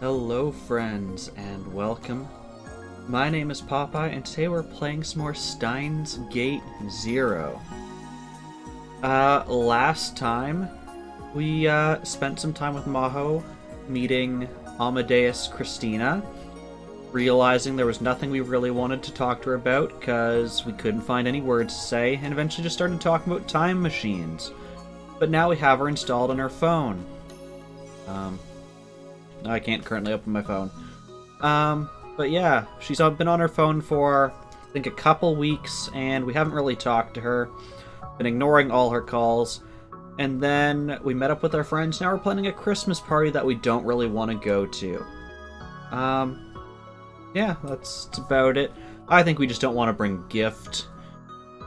Hello friends, and welcome. My name is Popeye, and today we're playing some more Steins Gate Zero. Last time, we spent some time with Maho, meeting Amadeus Christina, realizing there was nothing we really wanted to talk to her about, because we couldn't find any words to say, and eventually just started talking about time machines. But now we have her installed on our phone. I can't currently open my phone. But yeah, she's been on her phone for, I think, a couple weeks, and we haven't really talked to her. Been ignoring all her calls. And then we met up with our friends. Now we're planning a Christmas party that we don't really want to go to. Yeah, that's about it. I think we just don't want to bring gift.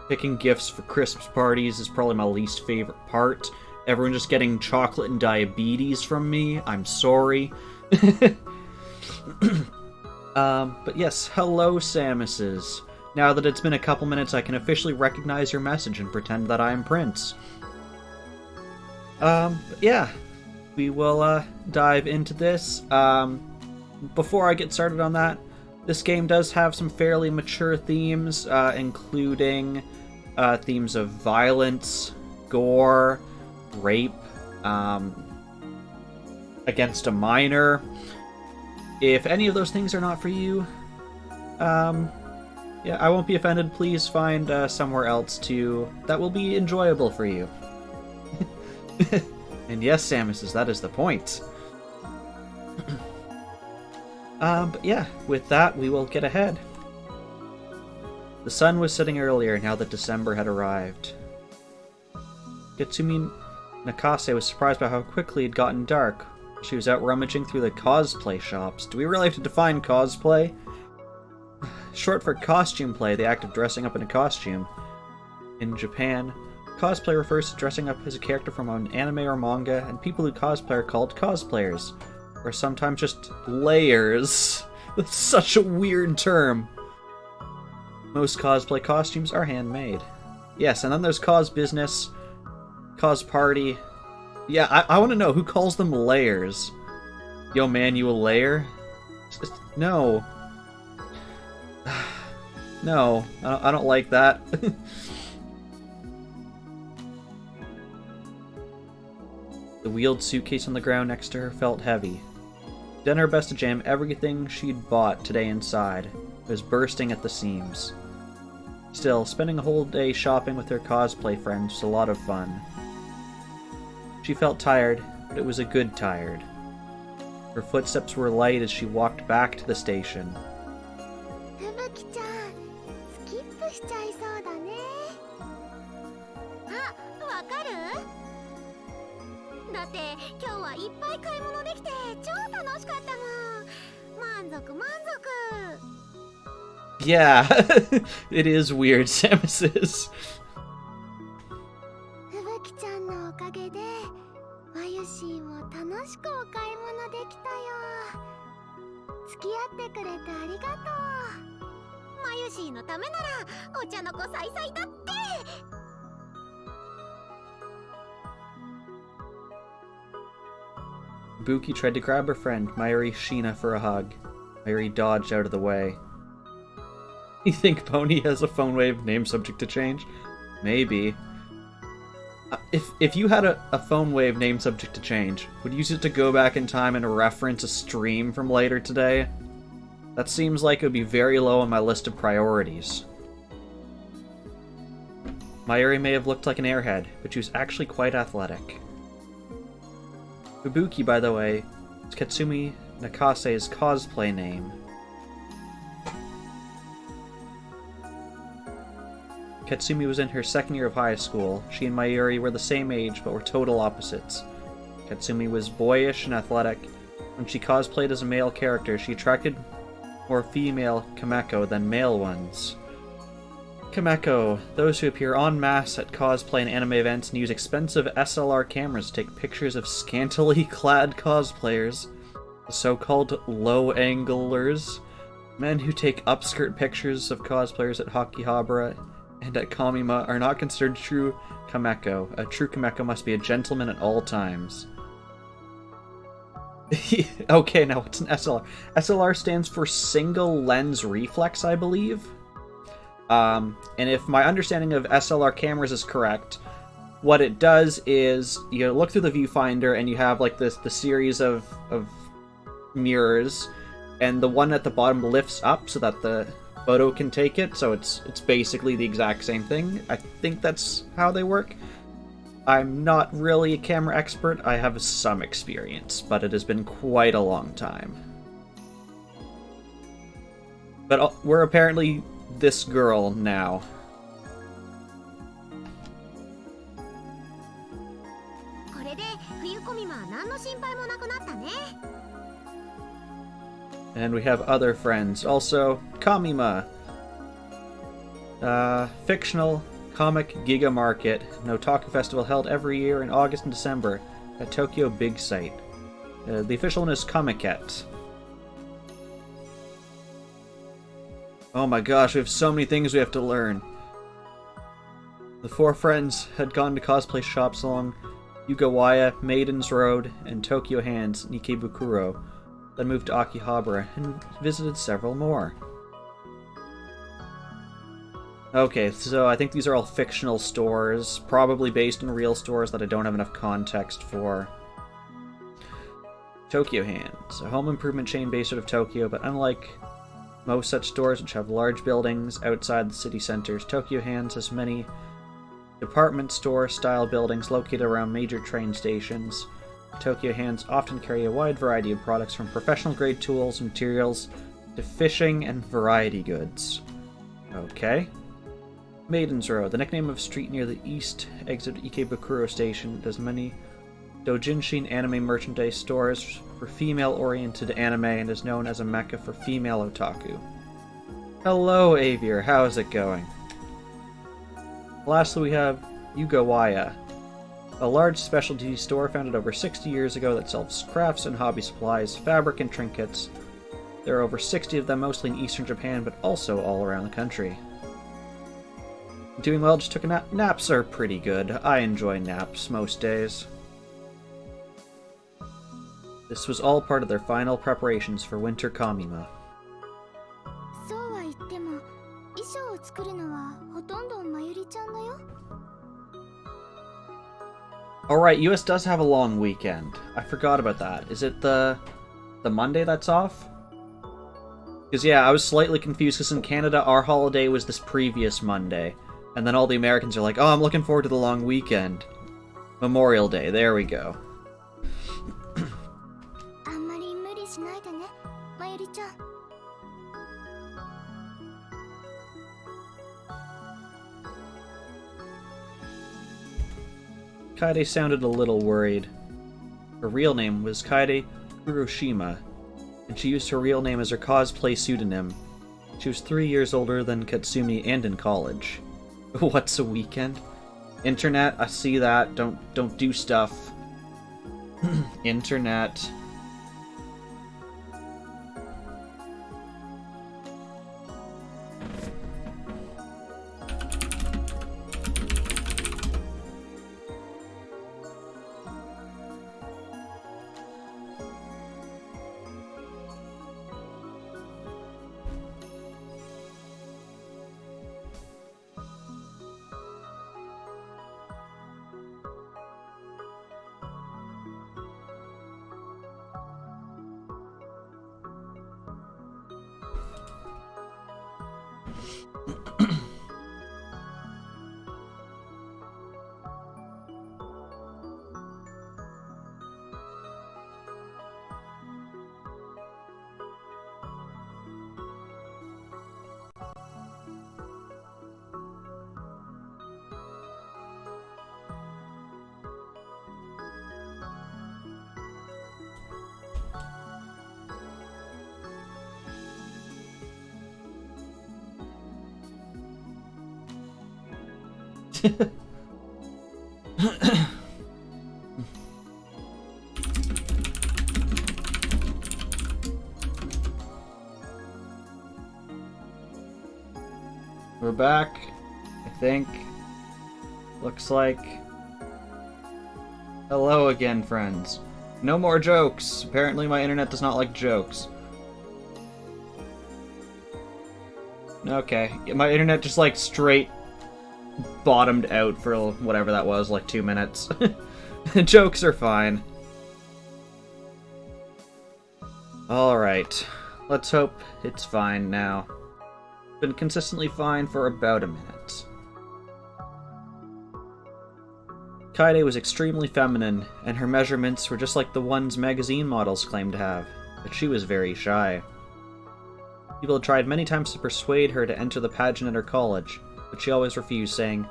Picking gifts for Christmas parties is probably my least favorite part. Everyone just getting chocolate and diabetes from me. I'm sorry. But yes, hello, Samuses. Now that it's been a couple minutes, I can officially recognize your message and pretend that I am Prince. But yeah, we will dive into this. Before I get started on that, this game does have some fairly mature themes, including themes of violence, gore, rape, against a minor. If any of those things are not for you, yeah, I won't be offended. Please find somewhere else that will be enjoyable for you. And yes, Samuses, that is the point. But yeah, with that, we will get ahead. The sun was setting earlier now that December had arrived. Gatsumi Nakase was surprised by how quickly it had gotten dark. She was out rummaging through the cosplay shops. Do we really have to define cosplay? Short for costume play, the act of dressing up in a costume. In Japan, cosplay refers to dressing up as a character from an anime or manga, and people who cosplay are called cosplayers. Or sometimes just layers. That's such a weird term. Most cosplay costumes are handmade. Yes, and then there's cos business, cos party. Yeah, I want to know, who calls them layers? Yo, man, you a layer? No. No, I don't like that. The wheeled suitcase on the ground next to her felt heavy. She'd done her best to jam everything she'd bought today inside. It was bursting at the seams. Still, spending a whole day shopping with her cosplay friends was a lot of fun. She felt tired, but it was a good tired. Her footsteps were light as she walked back to the station. Yeah, it is weird, Samuses. Ibuki tried to grab her friend, Mayuri Shina, for a hug. Mayuri dodged out of the way. You think Pony has a phone wave name subject to change? Maybe. If you had a phone wave name subject to change, would you use it to go back in time and reference a stream from later today? That seems like it would be very low on my list of priorities. Mayuri may have looked like an airhead, but she was actually quite athletic. Ibuki, by the way, is Katsumi Nakase's cosplay name. Katsumi was in her second year of high school. She and Mayuri were the same age, but were total opposites. Katsumi was boyish and athletic. When she cosplayed as a male character, she attracted more female Kameko than male ones. Kameko, those who appear en masse at cosplay and anime events and use expensive SLR cameras to take pictures of scantily clad cosplayers. The so-called low-anglers. Men who take upskirt pictures of cosplayers at Hakihabara and at Kamima are not considered true Kameko. A true Kameko must be a gentleman at all times. Okay, now what's an SLR? SLR stands for single lens reflex, I believe. And if my understanding of SLR cameras is correct, what it does is you look through the viewfinder and you have like the series of mirrors, and the one at the bottom lifts up so that the photo can take it. So it's basically the exact same thing. I think that's how they work. I'm not really a camera expert. I have some experience, but it has been quite a long time. But we're apparently this girl now. And we have other friends. Also, Kamima. Fictional comic Giga Market, an otaku festival held every year in August and December at Tokyo Big Sight. The official one is Comiket. Oh my gosh, we have so many things we have to learn. The four friends had gone to cosplay shops along Yugawaya, Maiden's Road, and Tokyo Hands, Nikebukuro, then moved to Akihabara and visited several more. Okay, so I think these are all fictional stores, probably based on real stores that I don't have enough context for. Tokyo Hands, a home improvement chain based out of Tokyo, but unlike most such stores which have large buildings outside the city centers, Tokyo Hands has many department store-style buildings located around major train stations. Tokyo Hands often carry a wide variety of products from professional-grade tools and materials to fishing and variety goods. Okay. Maiden's Road, the nickname of a street near the east exit of Ikebukuro Station, does many doujinshi anime merchandise stores for female-oriented anime and is known as a mecca for female otaku. Hello, Avier. How is it going? Lastly, we have Yugawaya, a large specialty store founded over 60 years ago that sells crafts and hobby supplies, fabric, and trinkets. There are over 60 of them, mostly in eastern Japan, but also all around the country. Doing well, just took a nap. Naps are pretty good. I enjoy naps most days. This was all part of their final preparations for Winter Kamima. Alright, US does have a long weekend. I forgot about that. Is it the Monday that's off? Because yeah, I was slightly confused because in Canada our holiday was this previous Monday. And then all the Americans are like, oh, I'm looking forward to the long weekend. Memorial Day, there we go. Kaede sounded a little worried. Her real name was Kaede Kuroshima, and she used her real name as her cosplay pseudonym. She was 3 years older than Katsumi and in college. What's a weekend? Internet, I see that. Don't do stuff. Internet. We're back, I think. Looks like. Hello again, friends. No more jokes. Apparently my internet does not like jokes. Okay, my internet just like straight bottomed out for whatever that was, like 2 minutes. Jokes are fine. Alright, let's hope it's fine now. Been consistently fine for about a minute. Kaede was extremely feminine, and her measurements were just like the ones magazine models claimed to have, but she was very shy. People had tried many times to persuade her to enter the pageant at her college, but she always refused, saying,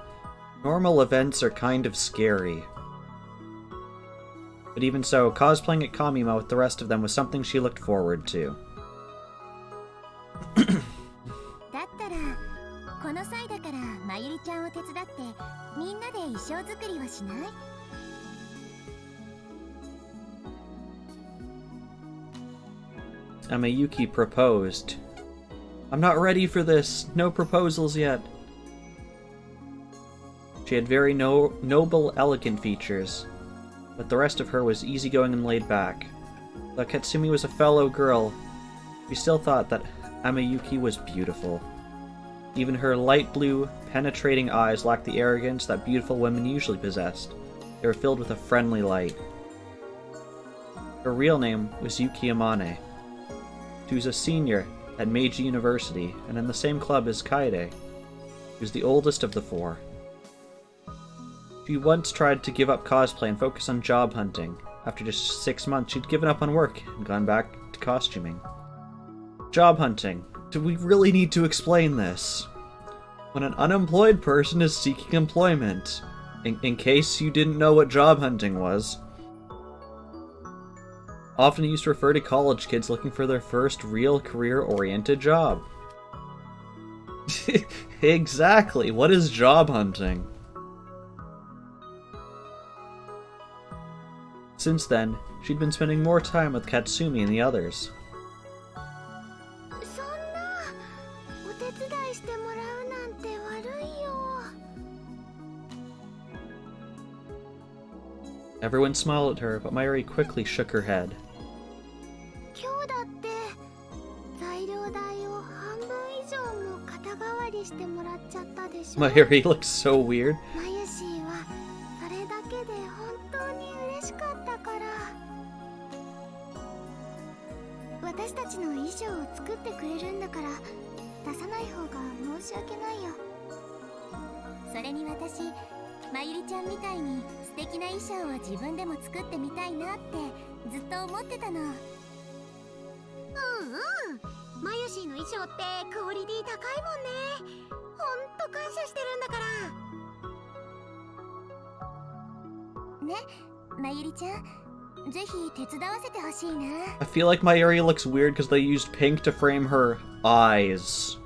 "Normal events are kind of scary." But even so, cosplaying at Kamima with the rest of them was something she looked forward to. Amayuki proposed. "I'm not ready for this. No proposals yet." She had very noble, elegant features, but the rest of her was easygoing and laid back. Though Katsumi was a fellow girl, she still thought that Amayuki was beautiful. Even her light blue, penetrating eyes lacked the arrogance that beautiful women usually possessed. They were filled with a friendly light. Her real name was Yuki Amane. She was a senior at Meiji University and in the same club as Kaede. She was the oldest of the four. She once tried to give up cosplay and focus on job hunting. After just 6 months, she'd given up on work and gone back to costuming. Job hunting. Do we really need to explain this? When an unemployed person is seeking employment. In case you didn't know what job hunting was. Often used to refer to college kids looking for their first real career-oriented job. Exactly, what is job hunting? Since then, she'd been spending more time with Katsumi and the others. Everyone smiled at her, but Mayuri quickly shook her head. Mayuri looks so weird. I feel like Mayuri looks weird because they used pink to frame her eyes.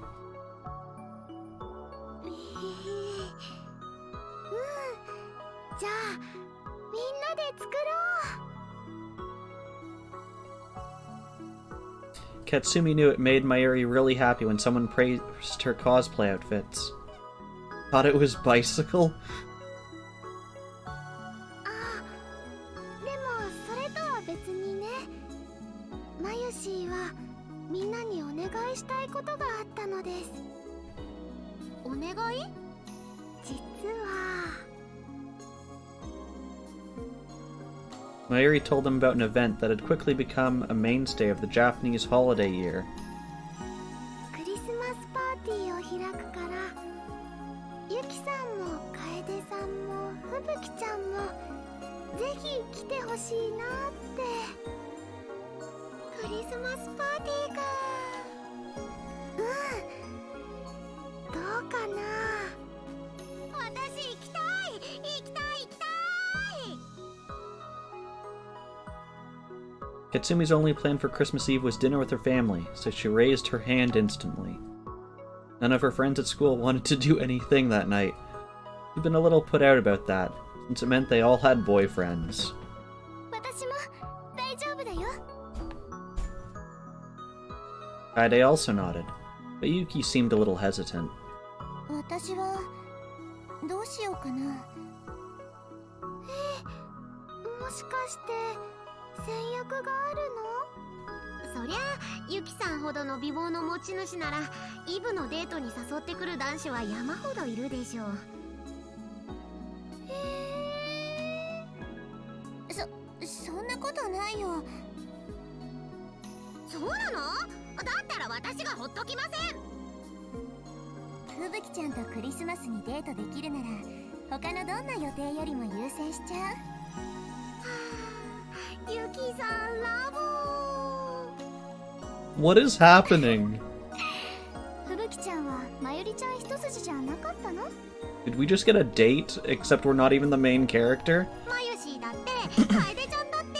Katsumi knew it made Mayuri really happy when someone praised her cosplay outfits. Thought it was bicycle? Mayuri told them about an event that had quickly become a mainstay of the Japanese holiday year. Katsumi's only plan for Christmas Eve was dinner with her family, so she raised her hand instantly. None of her friends at school wanted to do anything that night. She'd been a little put out about that, since it meant they all had boyfriends. Kaede also nodded, but Yuki seemed a little hesitant. 戦略があるの？そりゃユキさんほどの美貌の持ち主ならイブのデートに誘ってくる男子は山ほどいるでしょう。そんなことないよ。そうなの？だったら私がほっときません。吹雪ちゃんとクリスマスにデートできるなら他のどんな予定よりも優先しちゃう。はあ、ユキさんラボ。 What is happening? 吹雪ちゃんはまゆりちゃん一筋じゃなかったの？ Did we just get a date, except we're not even the main character? まゆしだって楓ちゃんだって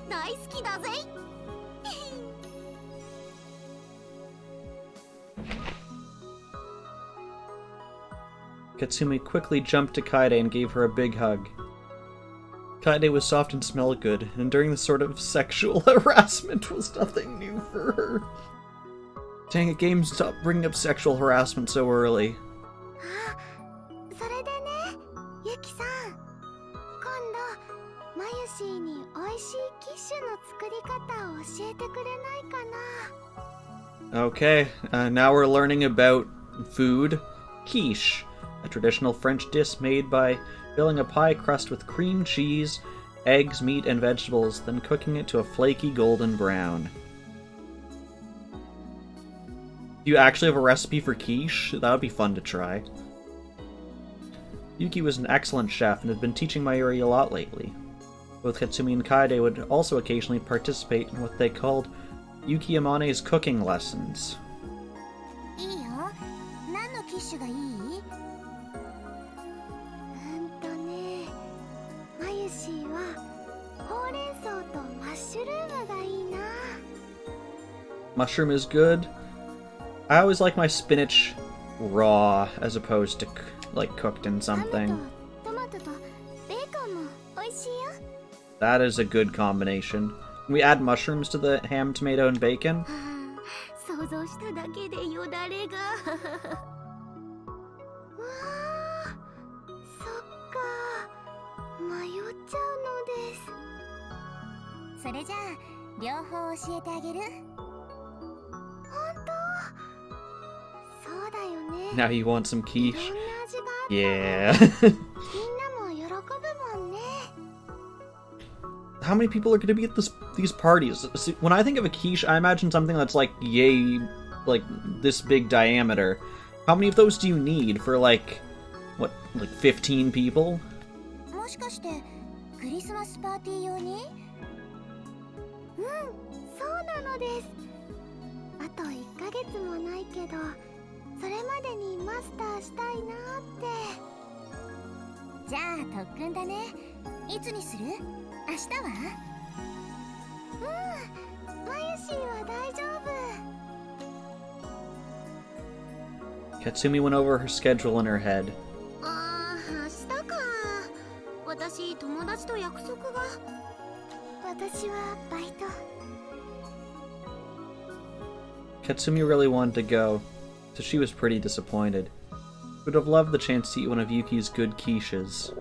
大好きだぜ。Katsumi quickly jumped to Kaede and gave her a big hug. Kaede was soft and smelled good, and during the sort of sexual harassment was nothing new for her. Dang it, games, stop bringing up sexual harassment so early. それでね、ユキさん、今度まゆしーに美味しいキッシュの作り方を教えてくれないかな。 Okay, now we're learning about food. Quiche, a traditional French dish made by filling a pie crust with cream cheese, eggs, meat, and vegetables, then cooking it to a flaky golden brown. Do you actually have a recipe for quiche? That would be fun to try. Yuki was an excellent chef and had been teaching Mayuri a lot lately. Both Katsumi and Kaede would also occasionally participate in what they called Yuki Amane's cooking lessons. いいよ。何のキッシュがいい？まゆしーはほうれん草とマッシュルームがいいな。 Mushroom is good. I always like my spinach raw as opposed to like cooked in something. トマトとベーコンも美味しいよ。 That is a good combination. Can we add mushrooms to the ham, tomato, and bacon? 想像しただけでよだれが。わあ、そっか。迷っちゃうのです。それじゃあ両方教えてあげる。本当？そうだよね。 Now you want some い quiche? ろんな味があった。 Yeah. みんなも喜ぶもんね。 How many people are going to be at these parties? See, when I think of a quiche, I imagine something that's like yay, like this big diameter. How many of those do you need for like, what, like 15 people? もしかしてクリスマスパーティー用に？うん、そうなのです。あと1ヶ月もないけど、それまでにマスターしたいなって。じゃあ特訓だね。いつにする？明日は？うん、まゆしーは大丈夫。 Katsumi went over her schedule in her head. あー、明日か。私、友達と約束が。私はバイト。 Katsumi really wanted to go, so she was pretty disappointed. She would have loved the chance to eat one of Yuki's good quiches.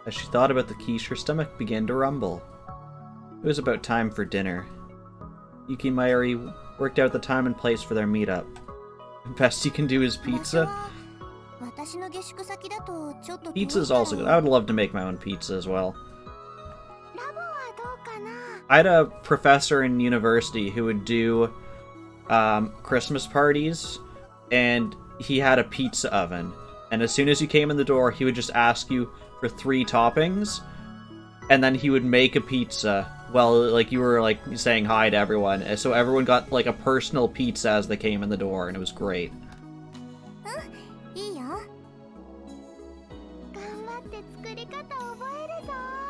As she thought about the quiche, her stomach began to rumble. It was about time for dinner. Yuki and Mayuri worked out the time and place for their meetup. The best you can do is pizza. Pizza is also good. I would love to make my own pizza as well. I had a professor in university who would do Christmas parties, and he had a pizza oven. And as soon as you came in the door, he would just ask you for 3 toppings, and then he would make a pizza while like you were like saying hi to everyone. And so everyone got like a personal pizza as they came in the door, and it was great.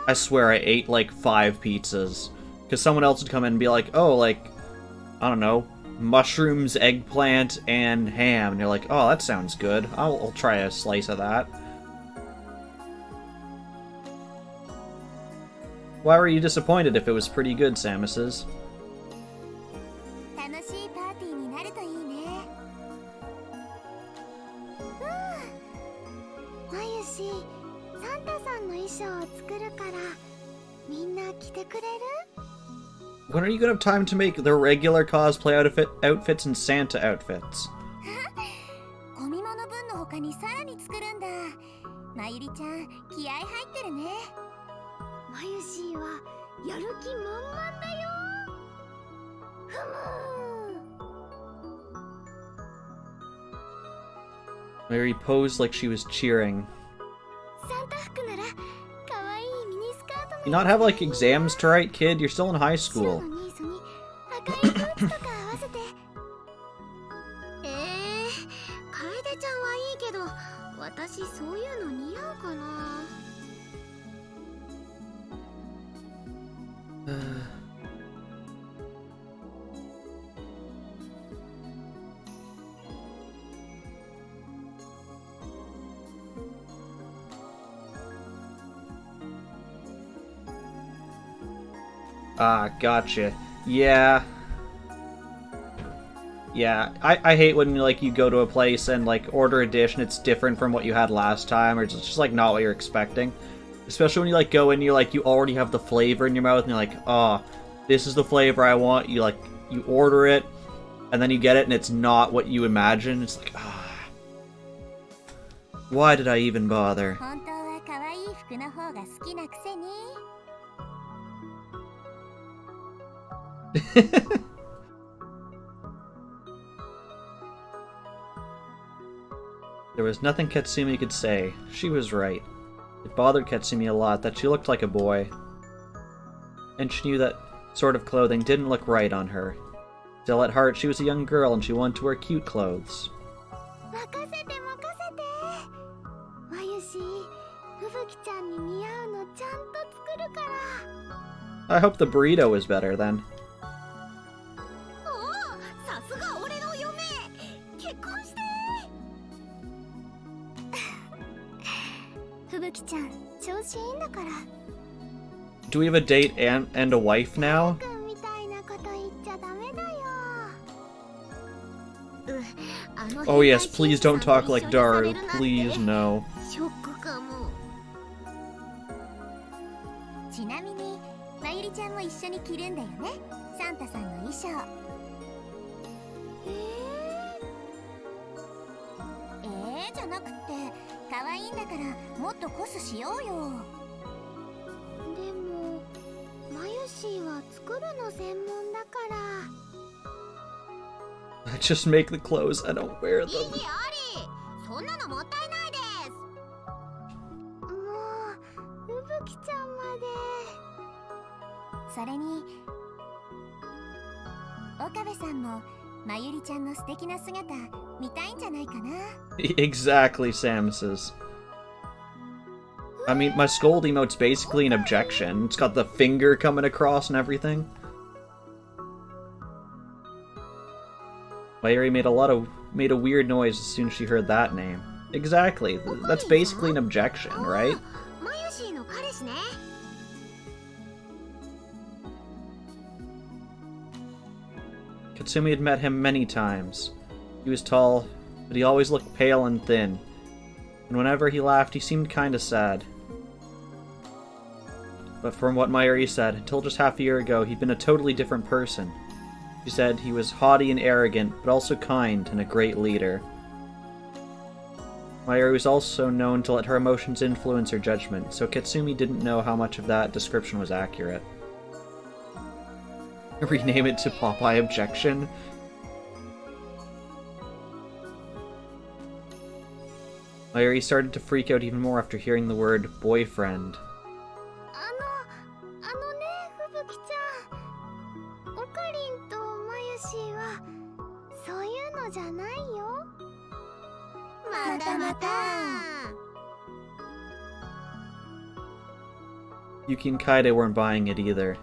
I swear I ate like 5 pizzas. Because someone else would come in and be like, oh, like, I don't know, mushrooms, eggplant, and ham. And you're like, oh, that sounds good. I'll try a slice of that. Why were you disappointed if it was pretty good, Samus's? な着てくれる？ When are you gonna have time to make the regular cosplay outfits and Santa outfits? 込み物分の他にさらに作るんだ。まゆりちゃん、気合入ってるね。まゆしーはやる気満々だよ。ふむ。Mayuri posed like she was cheering. サンタ服なら可愛いミニスカートの。 You not have like exams to write, kid? You're still in high 白 school. のニーズに赤いブーツとか合わせて。楓ちゃんはいいけど、私そういうの似合うかな。Ah, gotcha. Yeah. Yeah, I hate when like you go to a place and like order a dish and it's different from what you had last time, or it's just like not what you're expecting. Especially when you like go in, you already have the flavor in your mouth and you're like, oh, this is the flavor I want. You order it and then you get it and it's not what you imagine. It's like, why did I even bother? 本当は可愛い服の方が好きなくせに。There was nothing Katsumi could say. She was right. It bothered Katsumi a lot that she looked like a boy. And she knew that sort of clothing didn't look right on her. Still at heart, she was a young girl and she wanted to wear cute clothes. 任せて任せて。まゆし、ふぶきちゃんに似合うのちゃんと作るから。 I hope the burrito is better then. おお、さすが俺の嫁。結婚して。ふぶきちゃん、調子いいんだから。Do we have a date and a wife now? 君みたいなこと言っちゃダメだよ。Oh yes, please don't talk like Daru. Please, no. ショックかも。ちなみに、まゆりちゃんも一緒に着るんだよね、サンタさんの衣装。じゃなくて、可愛いんだからもっとコスしようよ。でも、まゆしーは作るの専門だから。I just make the clothes, I don't wear 意 them. 義あり。そんなのもったいないです。もう、ふぶきちゃんまで。それに、岡部さんもまゆりちゃんの素敵な姿見たいんじゃないかな。Exactly, Samus's. I mean, my scold emote's basically an objection. It's got the finger coming across and everything. Mayuri made a weird noise as soon as she heard that name. Exactly. That's basically an objection, right? まゆしーの彼氏ね。Katsumi had met him many times. He was tall, but he always looked pale and thin. And whenever he laughed, he seemed kinda sad. But from what Mayuri said, until just half a year ago, he'd been a totally different person. She said he was haughty and arrogant, but also kind and a great leader. Mayuri was also known to let her emotions influence her judgment, so Katsumi didn't know how much of that description was accurate. Rename it to Popeye Objection? Mayuri started to freak out even more after hearing the word boyfriend. あのね、ふぶきちゃん。おかりんとまゆしーはそういうのじゃないよ。またまた。Yuki and Kaede weren't buying it either.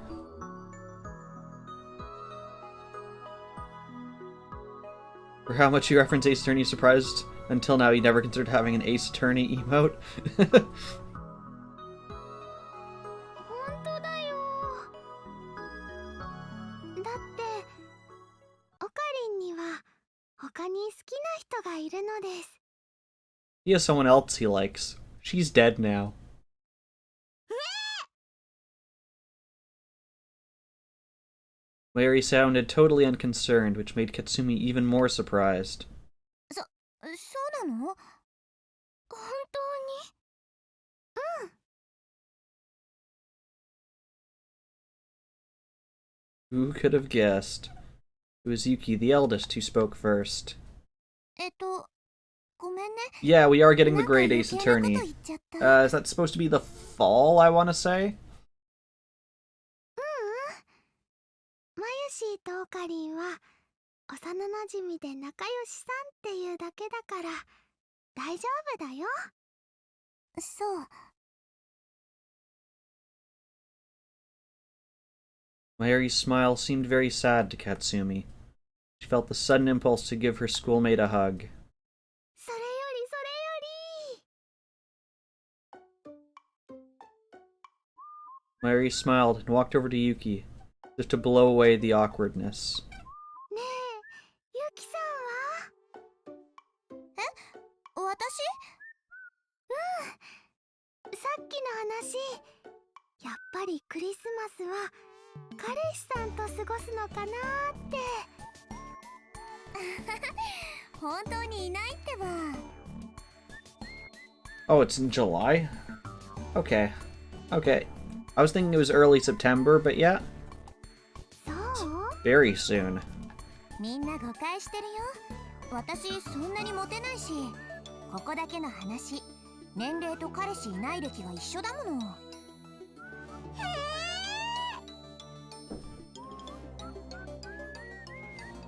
For how much you reference Ace Attorney, surprised until now you never considered having an Ace Attorney emote? 本当だよ。だっておかりんには他に好きな人がいるのです。 He has someone else he likes. She's dead now. Mayuri sounded totally unconcerned, which made Katsumi even more surprised. そうなの？本当に？うん。Who could have guessed? It was Yuki, the eldest, who spoke first. ごめんね。Yeah, we are getting the なんか Great 余 Ace 計なこと Attorney. 言っちゃった。Is that supposed to be the fall, I want to say? マユシーとオカリンは幼なじみで仲良しさんっていうだけだから大丈夫だよ。そう。Mayuri's smile seemed very sad to Katsumi. She felt the sudden impulse to give her schoolmate a hug. それよりそれより。Mayuri smiled and walked over to Yuki, as if to blow away the awkwardness. ねえ、ユキさんは？え？私？さっきの話、やっぱりクリスマスは彼氏さんと過ごすのかなって。本当にいないってば。Oh, it's in July? Okay. Okay. I was thinking it was early September, but yeah. そう？ Very soon. みんな誤解してるよ。私そんなにモテないし、ここだけの話、年齢と彼氏いない歴が一緒だもの。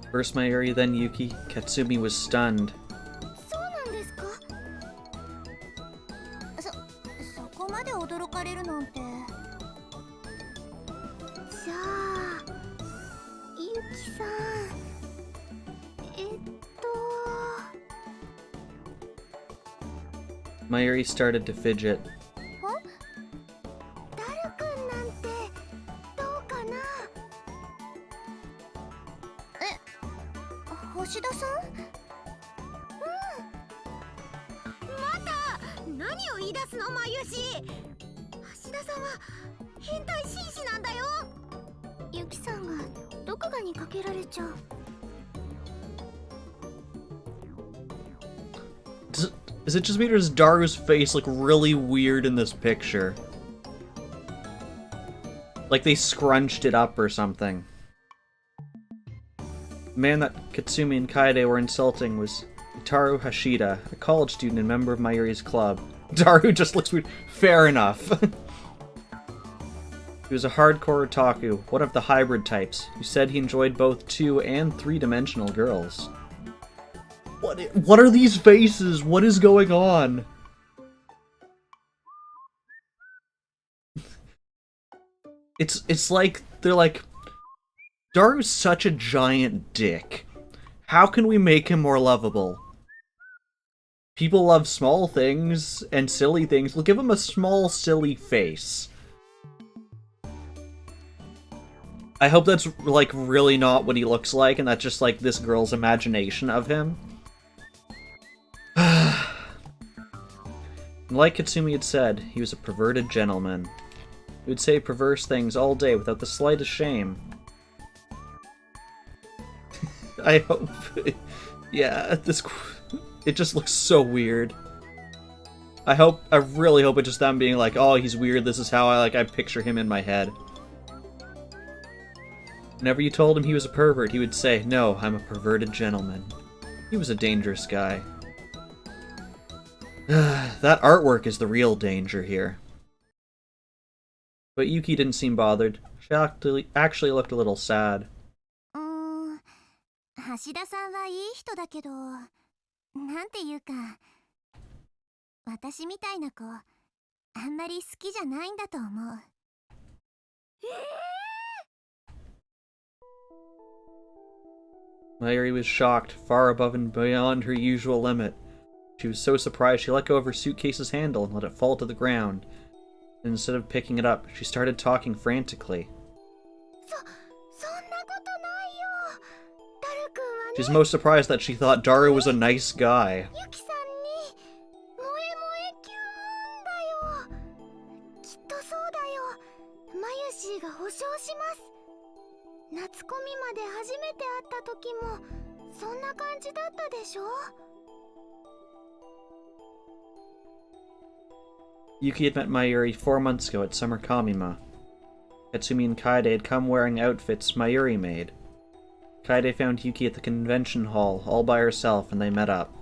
First Mayuri, then Yuki. Katsumi was stunned. そうなんですか？そこまで驚かれるなんて。じゃあ、ユキさん、Mayuri started to fidget. ダルくんなんてどうかな？星田さん？また何を言い出すの、マユシ。橋田さんは変態紳士なんだよ。ユキさんが毒牙にかけられちゃう。Is it just me or does Daru's face look really weird in this picture? Like they scrunched it up or something. The man that Katsumi and Kaede were insulting was Itaru Hashida, a college student and member of Mayuri's club. Daru just looks weird. Fair enough. He was a hardcore otaku, one of the hybrid types, who said he enjoyed both 2- and 3-dimensional girls. What are these faces? What is going on? It's like they're like, Daru's such a giant dick. How can we make him more lovable? People love small things and silly things. We'll give him a small, silly face. I hope that's, like, really not what he looks like, and that's just, like, this girl's imagination of him. Like Katsumi had said, he was a perverted gentleman. He would say perverse things all day without the slightest shame. I hope... yeah, it just looks so weird. I really hope it's just them being like, oh, he's weird, this is how I picture him in my head. Whenever you told him he was a pervert, he would say, no, I'm a perverted gentleman. He was a dangerous guy. That artwork is the real danger here. But Yuki didn't seem bothered. She actually looked a little sad. 橋田さんはいい人だけど、なんていうか、私みたいな子、あんまり好きじゃないんだと思う。Mayuri was shocked, far above and beyond her usual limit. She was so surprised she let go of her suitcase's handle and let it fall to the ground. And instead of picking it up, she started talking frantically. She was most surprised that she thought Daru was a nice guy. 夏初コミまで初めて会った時もそんな感じだったでしょ？ Yuki had met Mayuri 4 months ago at Summer Kamima. Katsumi and Kaede had come wearing outfits Mayuri made. Kaede found Yuki at the convention hall all by herself and they met up.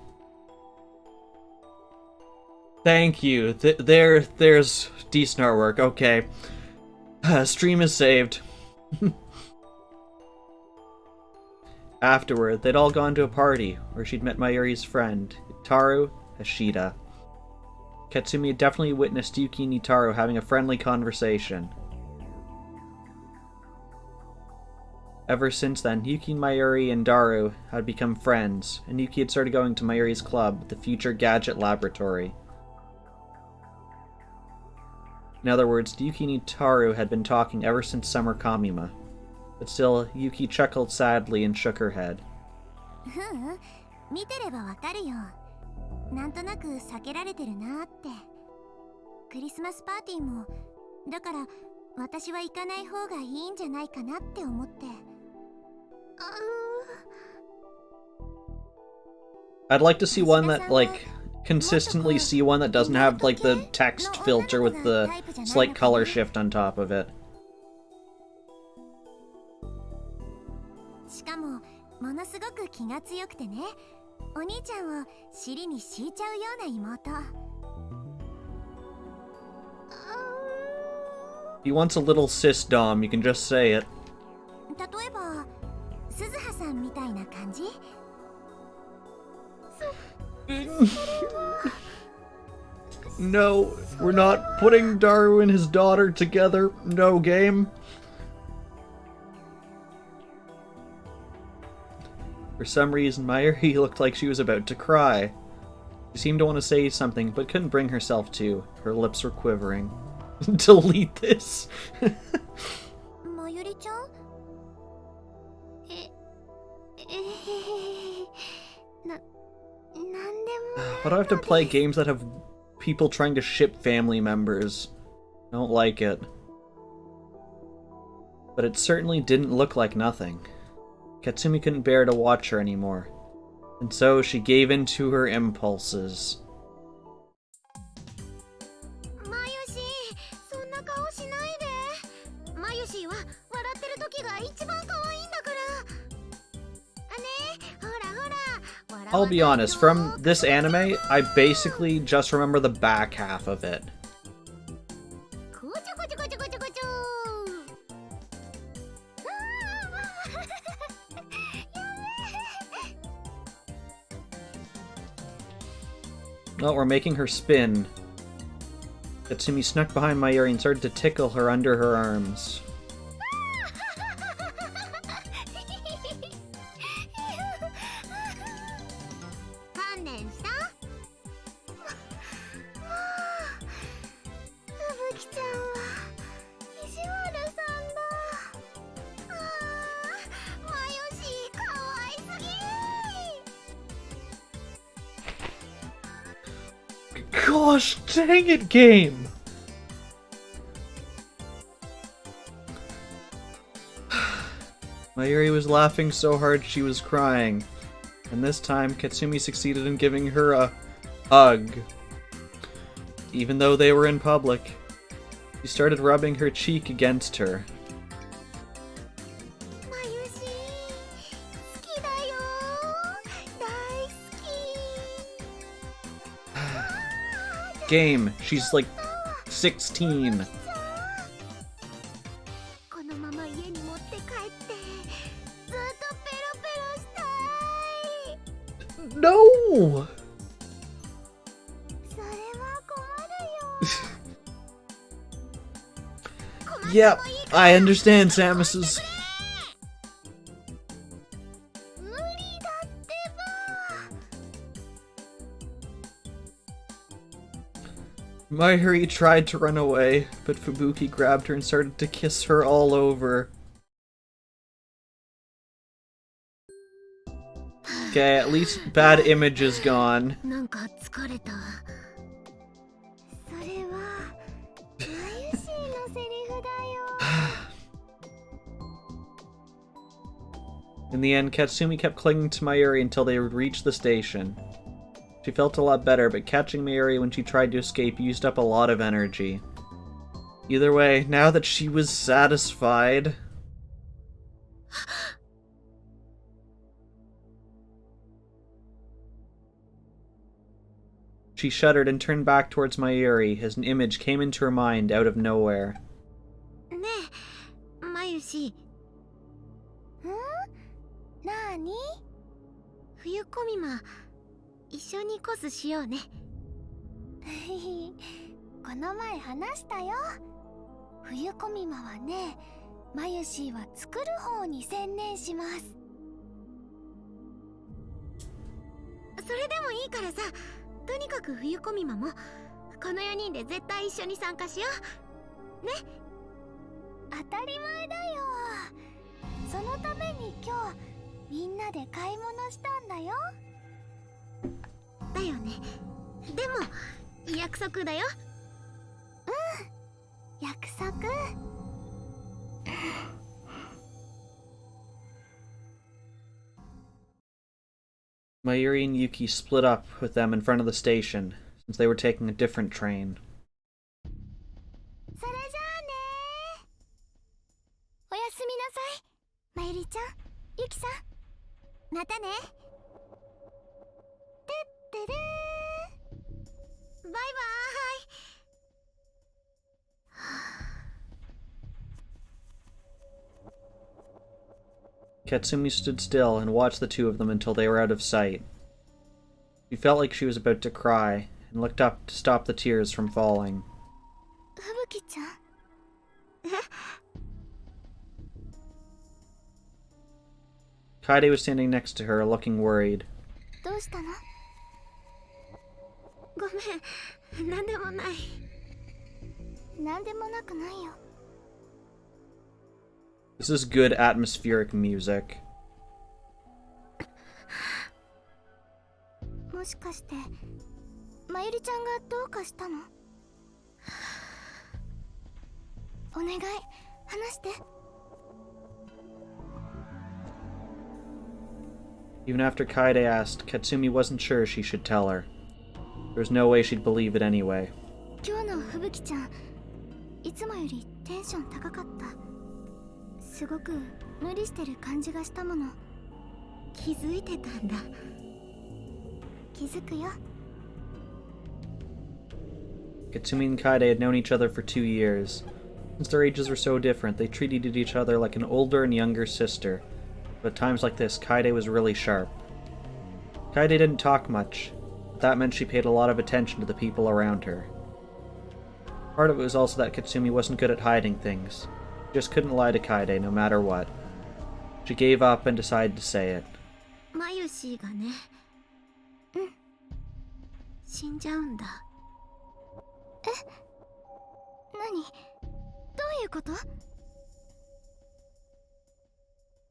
Thank you. There's decent artwork. Okay. Stream is saved. Afterward, they'd all gone to a party where she'd met Mayuri's friend, Itaru Hashida. Katsumi had definitely witnessed Yuki and Itaru having a friendly conversation. Ever since then, Yuki, Mayuri, and Daru had become friends, and Yuki had started going to Mayuri's club, the Future Gadget Laboratory. In other words, Yuki and Itaru had been talking ever since Summer Kamima. But still, Yuki chuckled sadly and shook her head. 見てればわかるよ。なんとなく避けられてるなって。クリスマスパーティーも、だから私は行かない方がいいんじゃないかなって思って。I'd like to see one that, like, consistently see one that doesn't have, like, the text filter with the slight color shift on top of it. しかも、ものすごく気が強くてね。お兄ちゃんを尻に敷いちゃうような妹。If he wants a little sis dom, you can just say it. 例えば、鈴葉さんみたいな感じ？No, we're not putting Daru and his daughter together. No game. For some reason, Mayuri looked like she was about to cry. She seemed to want to say something, but couldn't bring herself to. Her lips were quivering. Delete this. Mayuri-chan? Why do I have to play games that have people trying to ship family members? I don't like it. But it certainly didn't look like nothing. Katsumi couldn't bear to watch her anymore, and so she gave in to her impulses. I'll be honest, from this anime, I basically just remember the back half of it. Oh, we're making her spin. Katsumi snuck behind Mayuri and started to tickle her under her arms. Gosh dang it, game! Mayuri was laughing so hard she was crying, and this time Katsumi succeeded in giving her a hug. Even though they were in public, she started rubbing her cheek against her. Game, she's like 16. No! Yep, I understand, Samus's. Mayuri tried to run away, but Fubuki grabbed her and started to kiss her all over. Okay, at least bad image is gone. In the end, Katsumi kept clinging to Mayuri until they would reach the station. She felt a lot better, but catching Mayuri when she tried to escape used up a lot of energy. Either way, now that she was satisfied... She shuddered and turned back towards Mayuri as an image came into her mind out of nowhere. ねえ、まゆし。なーに？冬コミマ、一緒にコスしようね。この前話したよ。冬コミマはね、まゆしは作る方に専念します。それでもいいからさ。とにかく冬コミマもこの4人で絶対一緒に参加しようね。当たり前だよ。そのために今日みんなで買い物したんだよ。だよね。でも約束だよ。うん、約束。Mayuri and Yuki split up with them in front of the station, since they were taking a different train. それじゃあね。おやすみなさい。まゆりちゃん、ゆきさん。またね。てってるー。バイバーイ。Katsumi stood still and watched the two of them until they were out of sight. She felt like she was about to cry, and looked up to stop the tears from falling. ふぶきちゃん。Kaede was standing next to her, looking worried. どうしたの？ごめん、なんでもない。なんでもなくないよ。This is good atmospheric music. もしかして、まゆりちゃんがどうかしたの？お願い、話して。Even after Kaede asked, Katsumi wasn't sure she should tell her. There was no way she'd believe it anyway. 今日のふぶきちゃん、いつもよりテンション高かった。すごく無理してる感じがしたもの。気づいてたんだ。気づくよ。Katsumi and Kaede had known each other for 2 years. Since their ages were so different, they treated each other like an older and younger sister. But at times like this, Kaede was really sharp. Kaede didn't talk much, but that meant she paid a lot of attention to the people around her. Part of it was also that Katsumi wasn't good at hiding things. She just couldn't lie to Kaede no matter what. She gave up and decided to say it. まゆしがね。うん。死んじゃうんだ。え？何？どういうこと？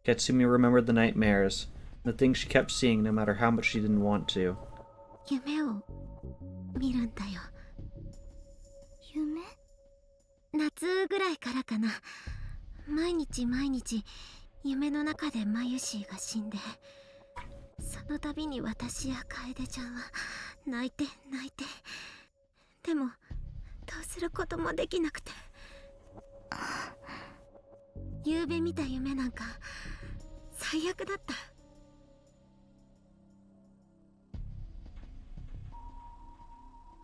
Katsumi remembered the nightmares, and the things she kept seeing no matter how much she didn't want to. 夢を見るんだよ。夢？夏ぐらいからかな。毎日毎日夢の中でまゆしが死んで、その度に私や楓ちゃんは泣いて泣いて、でもどうすることもできなくて、夕べ見た夢なんか最悪だった。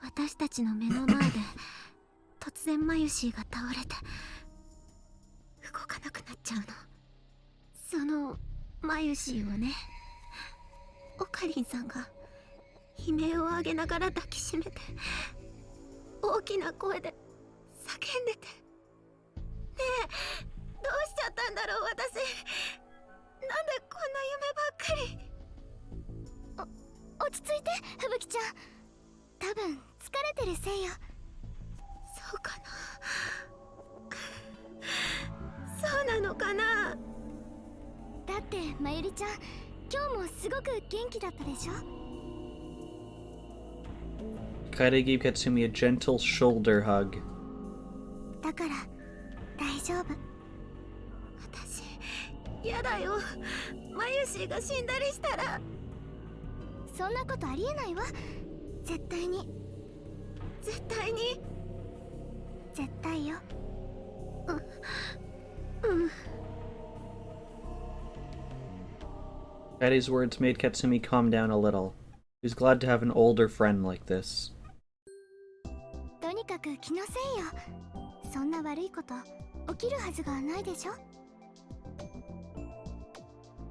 私たちの目の前で突然まゆしが倒れて動かなくなっちゃうの。そのまゆしをね、オカリンさんが悲鳴を上げながら抱きしめて大きな声で叫んでて、ねえ、どうしちゃったんだろう私。なんでこんな夢ばっかり。落ち着いて、ふぶきちゃん。多分疲れてるせいよ。そうかな。そうなのかな。だってまゆりちゃん、今日もすごく元気だったでしょ。 Kaede gave Katsumi a gentle shoulder hug. だから大丈夫。私やだよ。マユシーが死んだりしたら。そんなことありえないわ。絶対に。絶対に。絶対よ。Eddie's words made Katsumi calm down a little. He was glad to have an older friend like this. とにかく気のせいよ。そんな悪いこと起きるはずがないでしょ。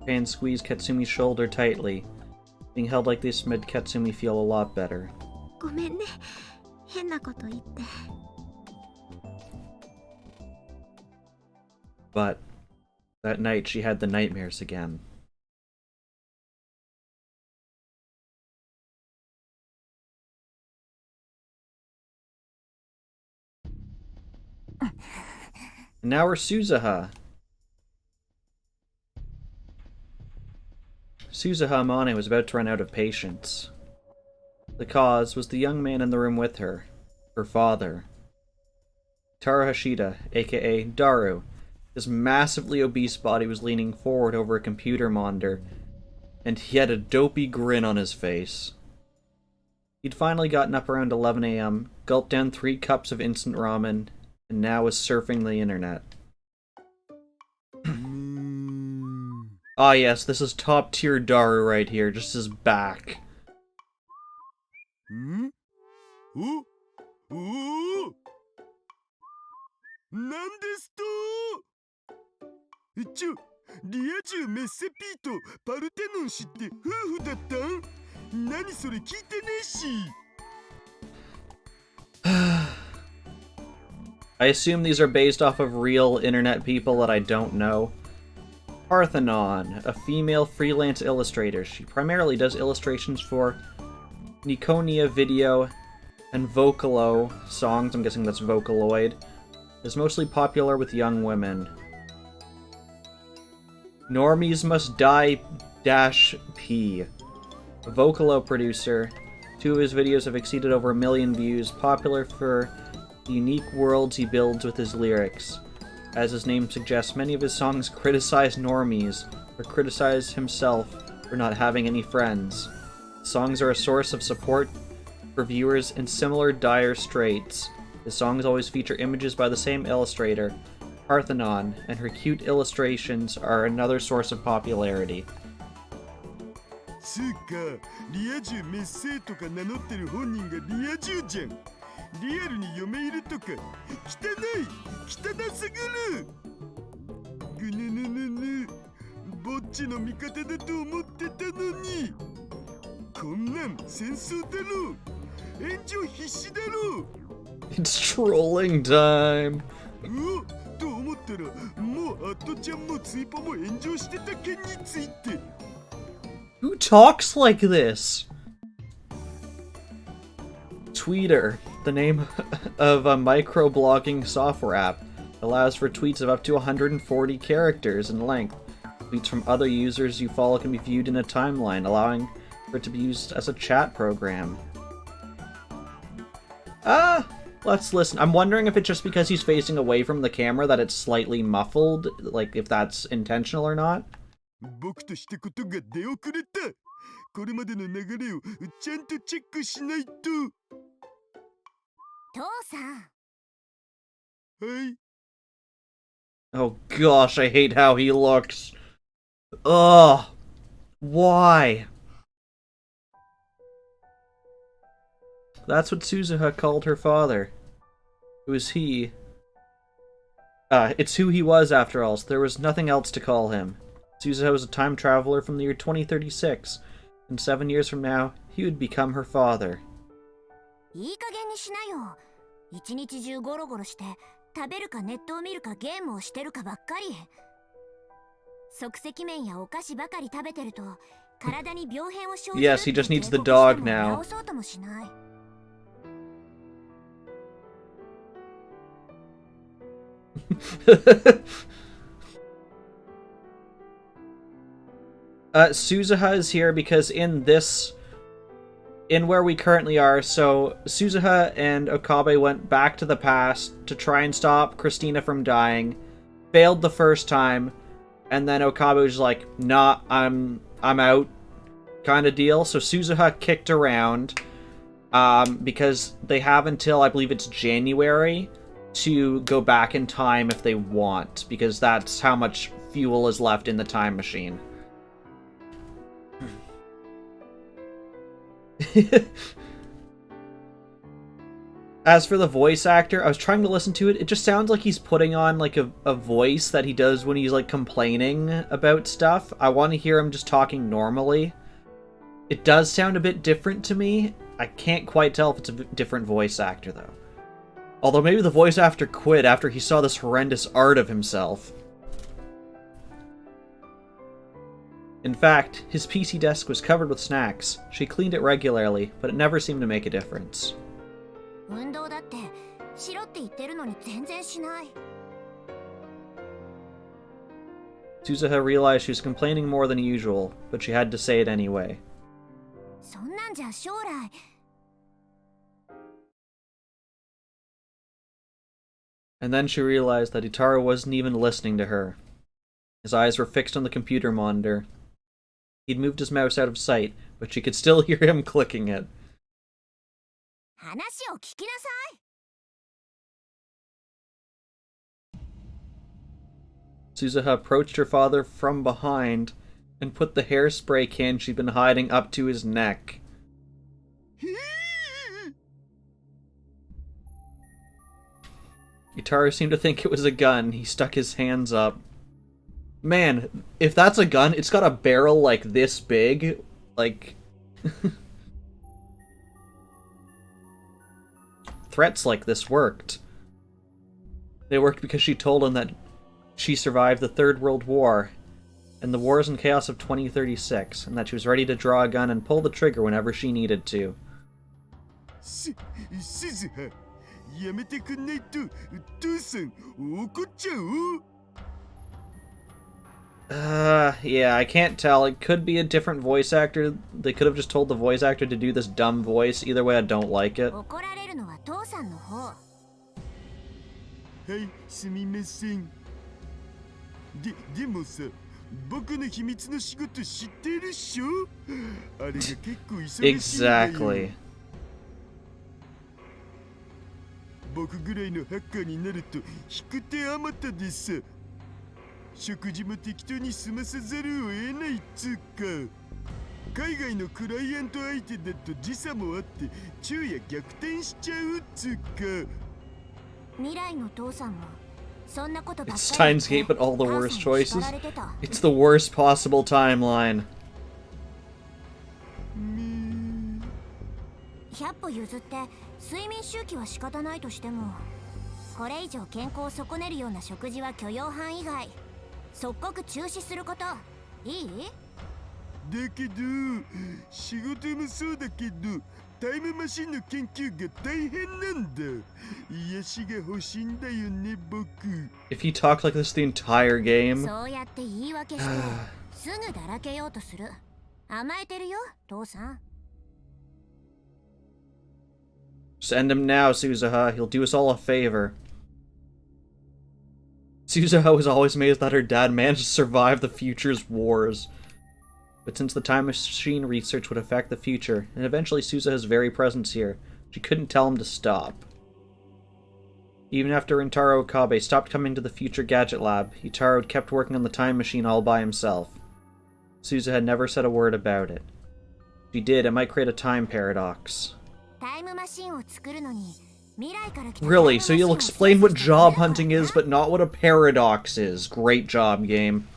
Pan squeezed Katsumi's shoulder tightly. Being held like this made Katsumi feel a lot better. ごめんね。変なこと言って。But that night she had the nightmares again. And now we're Suzuha. Suzuha Amane was about to run out of patience. The cause was the young man in the room with her, her father. Taro Hashida, aka Daru. His massively obese body was leaning forward over a computer monitor, and he had a dopey grin on his face. He'd finally gotten up around 11 a.m., gulped down 3 cups of instant ramen, and now was surfing the internet. Ah yes, this is top tier Daru right here, just his back. Oh? Oh? なんですとリア充メッセピーとパルテノン氏って夫婦だったん何それ聞いてねえしI assume these are based off of real internet people that I don't know. Parthenon, a female freelance illustrator. She primarily does illustrations for Niconia Video and Vocalo songs. I'm guessing that's Vocaloid. Is mostly popular with young women. Normies Must Die -P. A Vocalo producer. 2 of his videos have exceeded over 1 million views, popular for the unique worlds he builds with his lyrics. As his name suggests, many of his songs criticize normies, or criticize himself for not having any friends. Songs are a source of support for viewers in similar dire straits. His songs always feature images by the same illustrator, Parthenon, and her cute illustrations are another source of popularity. つうか、リア充メッセとか名乗ってる本人がリア充じゃん。リアルに嫁いるとか、汚すぎるぐぬぬぬぬ、ぼっちの味方だと思ってたのに。こんなん戦争だろう。炎上必至だろう。It's trolling time! と思ったら、もうアットちゃんもツイポも炎上してた件について。Who talks like this? Tweeter, the name of a microblogging software app, allows for tweets of up to 140 characters in length. Tweets from other users you follow can be viewed in a timeline, allowing for it to be used as a chat program. Let's listen. I'm wondering if it's just because he's facing away from the camera that it's slightly muffled, like if that's intentional or not. 僕としたことが出遅れた。これまでの流れをちゃんとチェックしないと。父さん。はい。Oh gosh, I hate how he looks. Ugh. Why? That's what Suzuha called her father. It was he. It's who he was after all, so there was nothing else to call him. Suzuha was a time traveler from the year 2036, and 7 years from now, he would become her father. いい加減にしなよ。一日中ゴロゴロして、食べるかネットを見るかゲームをしてるかばっかり。即席麺やお菓子ばかり食べてると、体に病変を生じる。Yes, he just needs the dog now. 直そうともしない。Suzuha is here because in where we currently are, so Suzuha and Okabe went back to the past to try and stop Christina from dying, failed the first time, And then Okabe was like, nah, I'm out kind of deal. So Suzuha kicked around because they have until, I believe it's January, to go back in time if they want, because that's how much fuel is left in the time machine. As for the voice actor, I was trying to listen to it. It just sounds like he's putting on like a voice that he does when he's like complaining about stuff. I want to hear him just talking normally. It does sound a bit different to me. I can't quite tell if it's a different voice actor though. Although maybe the voice actor quit after he saw this horrendous art of himself. In fact, his PC desk was covered with snacks. She cleaned it regularly, but it never seemed to make a difference. Suzuha realized she was complaining more than usual, but she had to say it anyway. And then she realized that Itaru wasn't even listening to her. His eyes were fixed on the computer monitor. He'd moved his mouse out of sight, but she could still hear him clicking it. Suzuha approached her father from behind and put the hairspray can she'd been hiding up to his neck. Itaru seemed to think it was a gun. He stuck his hands up. Man, if that's a gun, it's got a barrel like this big. Like... Threats like this worked. They worked because she told him that she survived the Third World War and the wars and chaos of 2036, and that she was ready to draw a gun and pull the trigger whenever she needed to. Suzuha, やめてくんないと、父さん怒っちゃう? Yeah, I can't tell. It could be a different voice actor. They could have just told the voice actor to do this dumb voice. Either way, I don't like it. はい、すみません。でもさ、僕の秘密の仕事知ってるっしょ? あれが結構忙しいんだよ。Exactly. 僕ぐらいのハッカーになると引く手あまたでさ。食事も適当に済まさざるを得ないっつうか。海外のクライアント相手だと時差もあって昼夜逆転しちゃうっつうか。未来の父さんもそんなことばっかり。It's Steins Gate, but all the worst choices. It's the worst possible timeline. 100歩譲って睡眠周期は仕方ないとしても、これ以上健康を損ねるような食事は許容範囲外。即刻中止することいい？だけど仕事もそうだけどタイムマシンの研究が大変なんだ。癒しが欲しいんだよね僕。If he talked like this the entire game. そうやって言い訳してすぐだらけようとする。甘えてるよ父さん。Send him now, Suzuha. He'll do us all a favor. Suzuha was always amazed that her dad managed to survive the future's wars. But since the time machine research would affect the future, and eventually Suzuha's very presence here, she couldn't tell him to stop. Even after Rintaro Okabe stopped coming to the future gadget lab, Itaru kept working on the time machine all by himself. Suzuha had never said a word about it. If she did, it might create a time paradox. Really? So you'll explain what job hunting is, but not what a paradox is. Great job, game.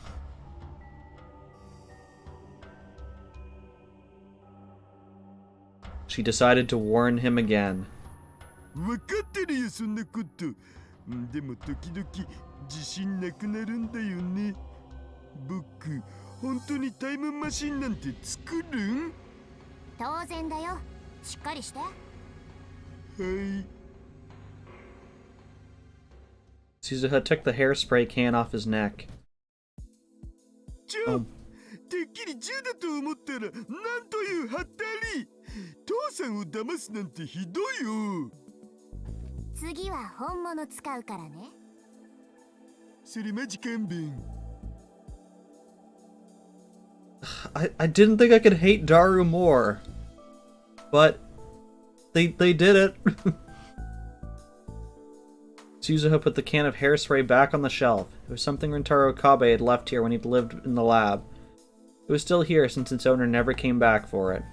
She decided to warn him again. わかってるよそんなこと。でも時々自信なくなるんだよね。僕、本当にタイムマシンなんて作るん？当然だよ。しっかりして。はい。Suzuha took the hairspray can off his neck. てっきり銃だと思ったらなんというハッタリ。父さんを騙すなんてひどいよ。次は本物使うからね。それマジ勘弁。I didn't think I could hate Daru more. But they did it. Suzuha put the can of hairspray back on the shelf. It was something Rintaro Kabe had left here when he'd lived in the lab. It was still here since its owner never came back for it.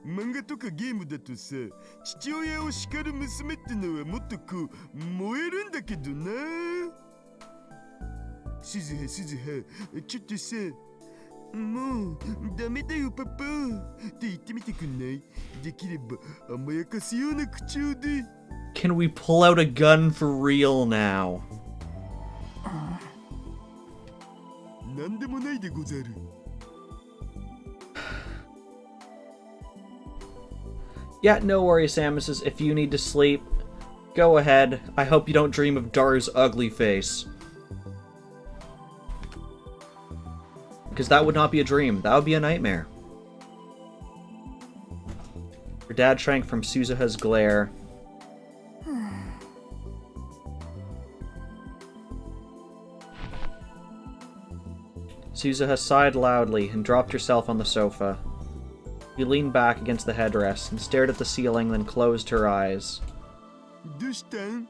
漫画とかゲームだとさ、父親を叱る娘ってのはもっとこう燃えるんだけどな。鈴葉ちょっとさ、もうダメだよパパって言ってみてくんない？できれば甘やかすような口調で。Can we pull out a gun for real now? なんでもないでござる。Yeah, no worries, Samus. If you need to sleep, go ahead. I hope you don't dream of Daru's ugly face. Because that would not be a dream. That would be a nightmare. Her dad shrank from Suzuha's glare. Suzuha sighed loudly and dropped herself on the sofa. She leaned back against the headrest and stared at the ceiling, then closed her eyes. どうしたん？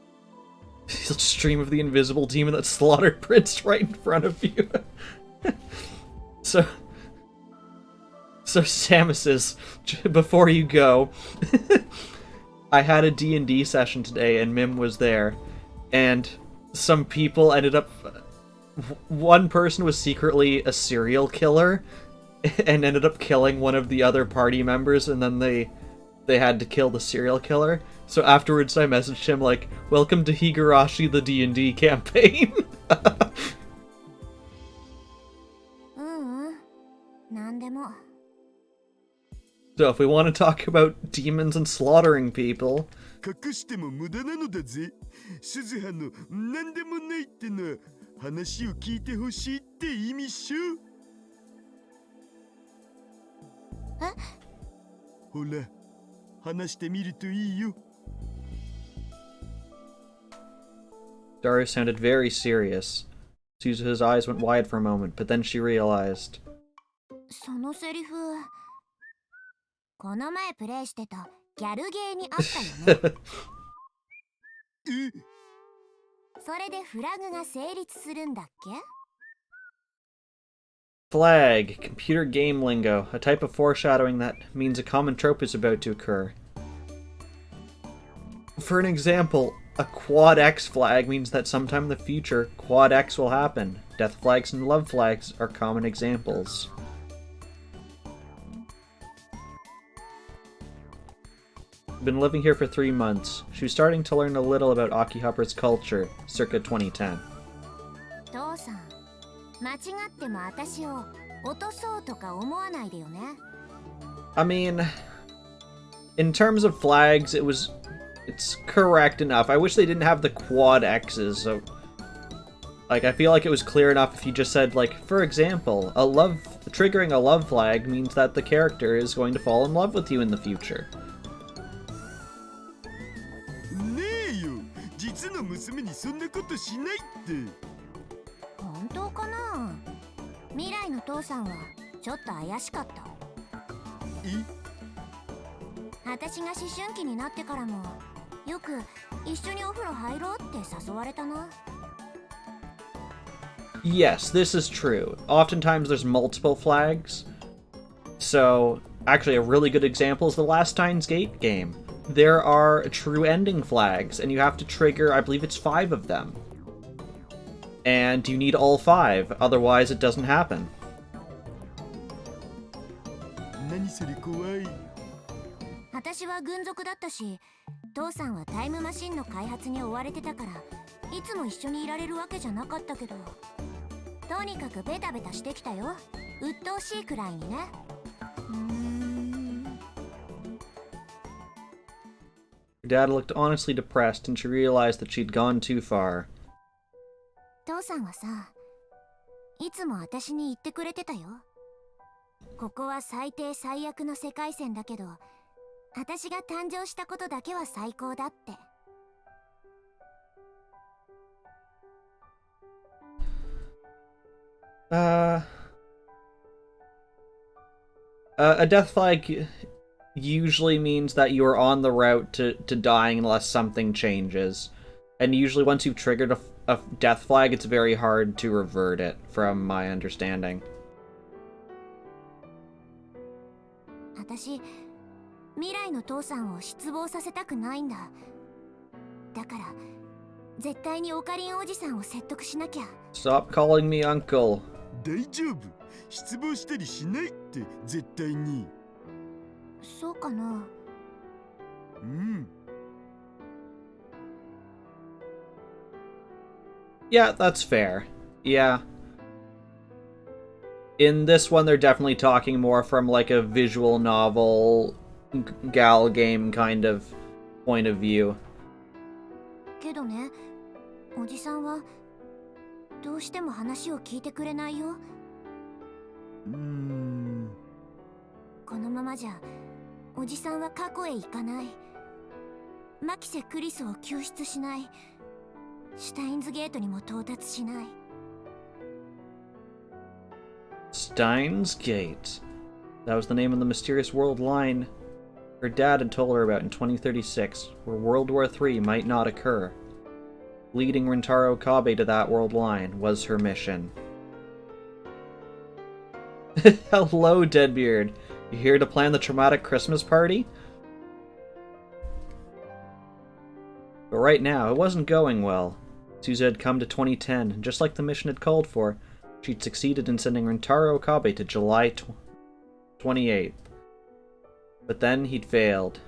Stream of the invisible demon that slaughtered Prince right in front of you. So Samus's, before you go, I had a D&D session today and Mim was there, and some people ended up... One person was secretly a serial killer and ended up killing one of the other party members, and then they had to kill the serial killer. So afterwards I messaged him like, "Welcome to Higurashi the D&D campaign." So if we want to talk about demons and slaughtering people... 隠しても無駄なのだぜ。鈴葉のなんでもないってのは話を聞いてほしいって意味っしょ。え？ほら、話してみるといいよ。Daru sounded very serious. Suzuha's eyes went wide for a moment, but then she realized. そのセリフ、この前プレイしてたギャルゲーにあったよね。それでフラグが成立するんだっけ？ Flag, computer game lingo, a type of foreshadowing that means a common trope is about to occur. For an example, a quad X flag means that sometime in the future, quad X will happen. Death flags and love flags are common examples. Been living here for 3 months. She was starting to learn a little about Akihabara's culture, circa 2010. 父さん、間違っても私を落とそうとか思わないでよね。I mean, in terms of flags, it's correct enough. I wish they didn't have the quad X's. So, like, I feel like it was clear enough if you just said, like, for example, triggering a love flag means that the character is going to fall in love with you in the future. ねえよ、実の娘にそんなことしないって。本当かな？未来の父さんはちょっと怪しかった。私が思春期になってからもよく一緒にお風呂入ろうって誘われたな。Yes, this is true. Oftentimes there's multiple flags. So, actually a really good example is the last Steins Gate game. There are true ending flags, and you have to trigger, I believe it's 5 of them. And you need all 5, otherwise it doesn't happen. 何それ怖い。私は軍属だったし、父さんはタイムマシンの開発に追われてたから、いつも一緒にいられるわけじゃなかったけど、とにかくベタベタしてきたよ。鬱陶しいくらいにね。Her dad looked honestly depressed, and she realized that she'd gone too far. 父さんはさ、いつも私に言ってくれてたよ。ここは最低最悪の世界線だけど、私が誕生したことだけは最高だって。A death flag usually means that you are on the route to dying unless something changes. And usually once you've triggered a death flag, it's very hard to revert it, from my understanding. 私、未来の父さんを失望させたくないんだ。だから、絶対にオカリンおじさんを説得しなきゃ。Stop calling me uncle. 大丈夫。失望したりしないって絶対に。そうかな。うん。Yeah, that's fair. Yeah. In this one, they're definitely talking more from like a visual novel, gal game kind of point of view. けどね、おじさんはどうしても話を聞いてくれないよ。このままじゃおじさんは過去へ行かない。マキセ・クリスを救出しない。シュタインズゲートにも到達しない。Steins Gate. That was the name of the mysterious world line her dad had told her about in 2036, where World War III might not occur. Leading Rintaro Kabe to that world line was her mission. Hello, Deadbeard. You here to plan the traumatic Christmas party? But right now, it wasn't going well. Suzuha had come to 2010, and just like the mission had called for, she'd succeeded in sending Rintaro Kabe to July 28th. But then he'd failed.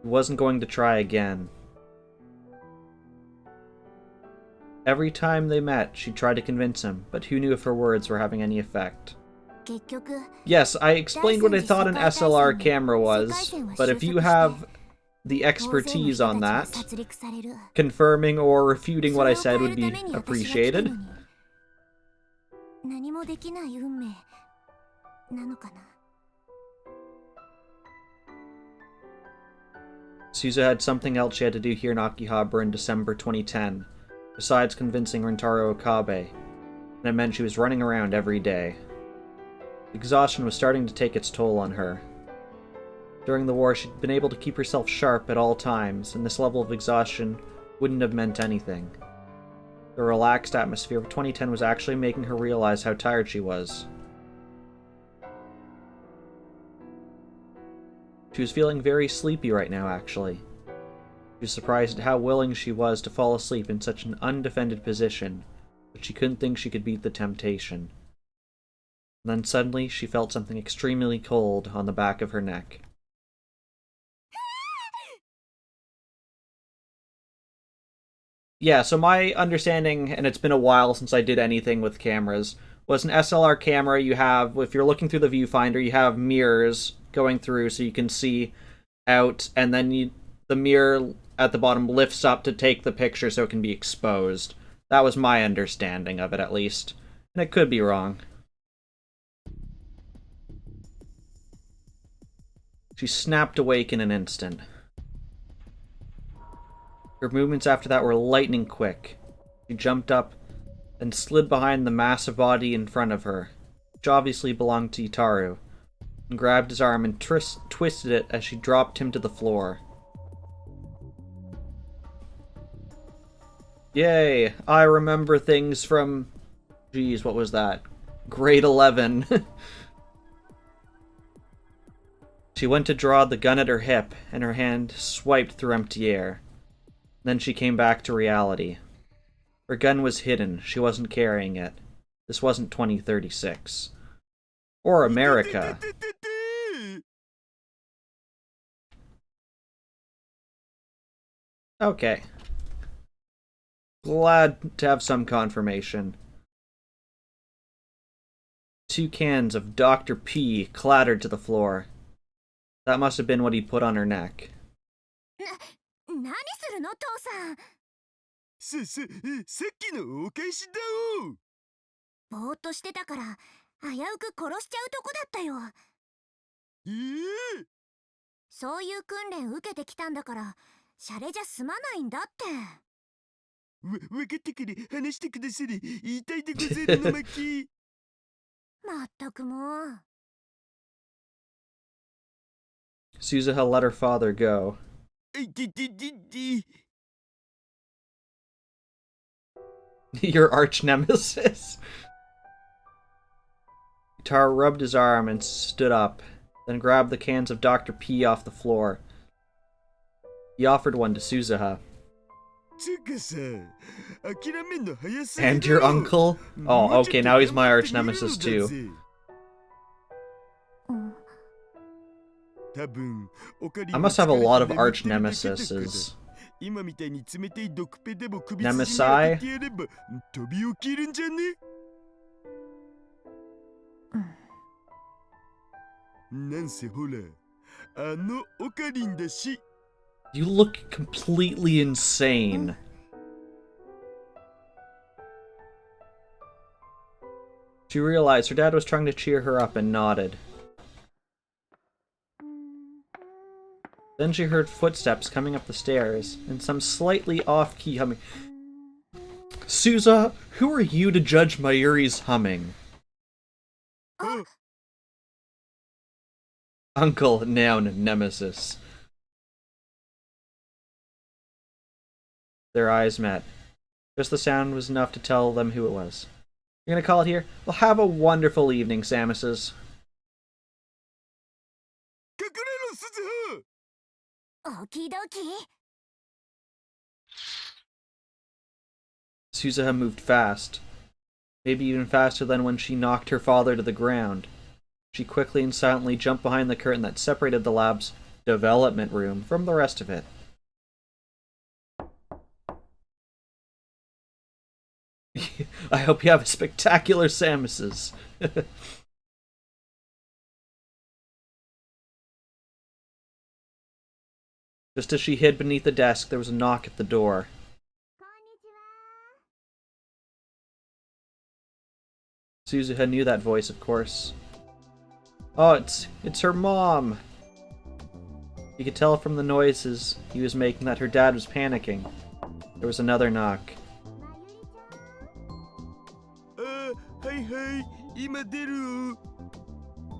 He wasn't going to try again. Every time they met, she tried to convince him, but who knew if her words were having any effect? Yes, I explained what I thought an SLR camera was, but if you have the expertise on that, confirming or refuting what I said would be appreciated. Suzuha had something else she had to do here in Akihabara in December 2010, besides convincing Rintaro Okabe, and it meant she was running around every day. Exhaustion was starting to take its toll on her. During the war, she'd been able to keep herself sharp at all times, and this level of exhaustion wouldn't have meant anything. The relaxed atmosphere of 2010 was actually making her realize how tired she was. She was feeling very sleepy right now, actually. She was surprised at how willing she was to fall asleep in such an undefended position, but she couldn't think she could beat the temptation. And then suddenly, she felt something extremely cold on the back of her neck. Yeah, so my understanding, and it's been a while since I did anything with cameras, was an SLR camera you have, if you're looking through the viewfinder, you have mirrors going through so you can see out, and then the mirror at the bottom lifts up to take the picture so it can be exposed. That was my understanding of it, at least. And it could be wrong. She snapped awake in an instant. Her movements after that were lightning quick. She jumped up and slid behind the massive body in front of her, which obviously belonged to Itaru, and grabbed his arm and twisted it as she dropped him to the floor. Yay! I remember things from... Geez, what was that? Grade 11. She went to draw the gun at her hip, and her hand swiped through empty air. Then she came back to reality. Her gun was hidden. She wasn't carrying it. This wasn't 2036. Or America. Okay. Glad to have some confirmation. 2 cans of Dr. P clattered to the floor. That must have been what he put on her neck. 何するの父さん。さっきのお返しだお。ぼーっとしてたから危うく殺しちゃうとこだったよ。そういう訓練受けてきたんだからシャレじゃ済まないんだって。わかったから話してくださり。言いたいでござるの巻。まったくもう。Suzuha let her father go. Your arch nemesis? Taro rubbed his arm and stood up, then grabbed the cans of Dr. P off the floor. He offered one to Suzuha. And your uncle? Oh, okay, now he's my arch nemesis too. I must have a lot of arch nemesises. Nemesi? You look completely insane. She realized her dad was trying to cheer her up and nodded. Then she heard footsteps coming up the stairs, and some slightly off-key humming. Suzuha, who are you to judge Mayuri's humming? Uncle, noun, nemesis. Their eyes met. Just the sound was enough to tell them who it was. You're gonna call it here? Well, have a wonderful evening, Samuses. Okie dokie. Suzuha moved fast. Maybe even faster than when she knocked her father to the ground. She quickly and silently jumped behind the curtain that separated the lab's development room from the rest of it. I hope you have a spectacular Samuses. Just as she hid beneath the desk, there was a knock at the door. Suzuha knew that voice, of course. Oh, it's her mom! You could tell from the noises he was making that her dad was panicking. There was another knock.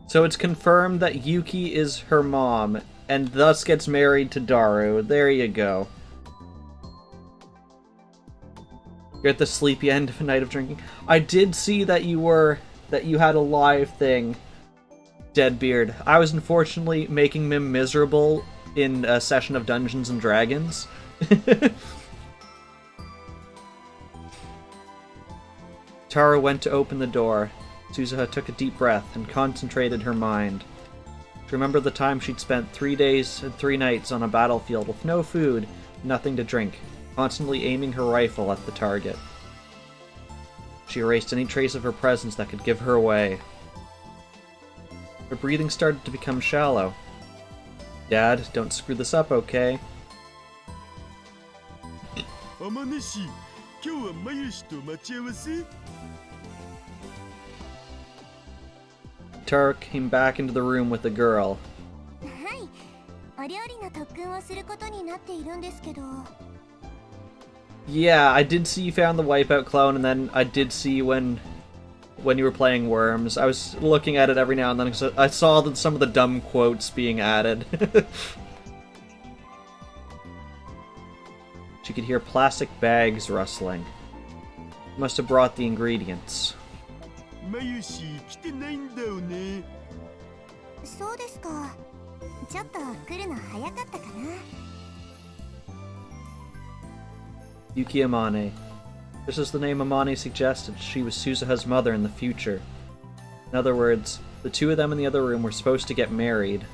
So it's confirmed that Yuki is her mom, and thus gets married to Daru. There you go. You're at the sleepy end of a night of drinking. I did see that you had a live thing, Deadbeard. I was unfortunately making Mim miserable in a session of Dungeons and Dragons. Tara went to open the door. Suzuha took a deep breath and concentrated her mind. She remembered the time she'd spent 3 days and 3 nights on a battlefield with no food, nothing to drink, constantly aiming her rifle at the target. She erased any trace of her presence that could give her away. Her breathing started to become shallow. Dad, don't screw this up, okay? Tara came back into the room with the girl. Yeah, I did see you found the Wipeout clone, and then I did see when you were playing Worms. I was looking at it every now and then because I saw that some of the dumb quotes being added. She could hear plastic bags rustling. Must have brought the ingredients. Yuki Amane. This is the name Amane suggested. She was Suzuha's mother in the future. In other words, the two of them in the other room were supposed to get married.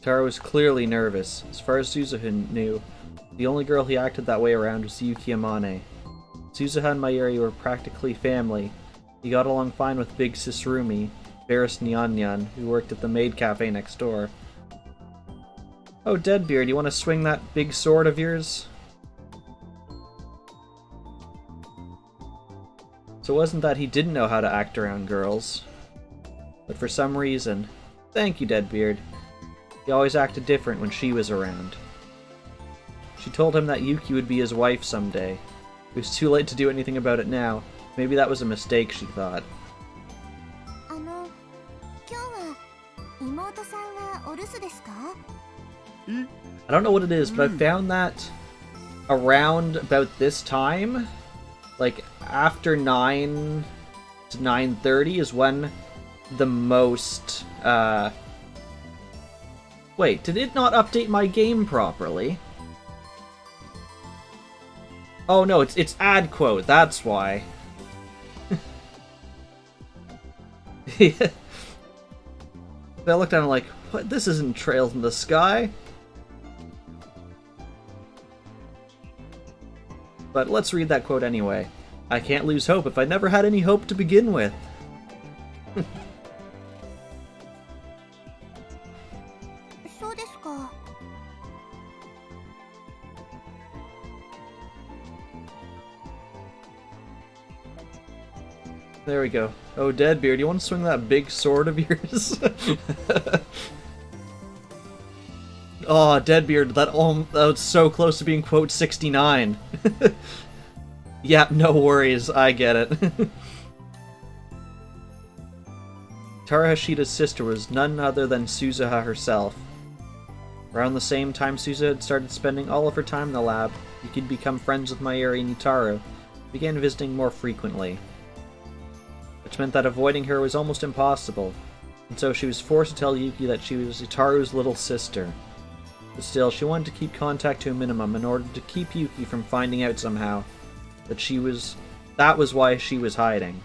Tara was clearly nervous. As far as Suzuha knew, the only girl he acted that way around was Yuki Amane. Suzuha and Mayuri were practically family. He got along fine with Big Sis Rumi, Ferris Nyan, who worked at the maid cafe next door. Oh, Deadbeard, you want to swing that big sword of yours? So it wasn't that he didn't know how to act around girls, but for some reason... Thank you, Deadbeard. He always acted different when she was around. She told him that Yuki would be his wife someday. It was too late to do anything about it now. Maybe that was a mistake, she thought. I don't know what it is, but I found that around about this time, like after 9 to 9:30 is when the most, Wait, did it not update my game properly? Oh no, it's ad quote, that's why. I looked at it like, what? This isn't Trails in the Sky. But let's read that quote anyway. I can't lose hope if I never had any hope to begin with. There we go. Oh, Deadbeard, you want to swing that big sword of yours? Oh, Deadbeard, that was so close to being quote 69. Yeah, no worries, I get it. Tara Hashida's sister was none other than Suzuha herself. Around the same time Suzuha had started spending all of her time in the lab, Yuki had become friends with Mayuri and Itaru, began visiting more frequently. Which meant that avoiding her was almost impossible, and so she was forced to tell Yuki that she was Itaru's little sister. But still, she wanted to keep contact to a minimum in order to keep Yuki from finding out somehow that that was why she was hiding.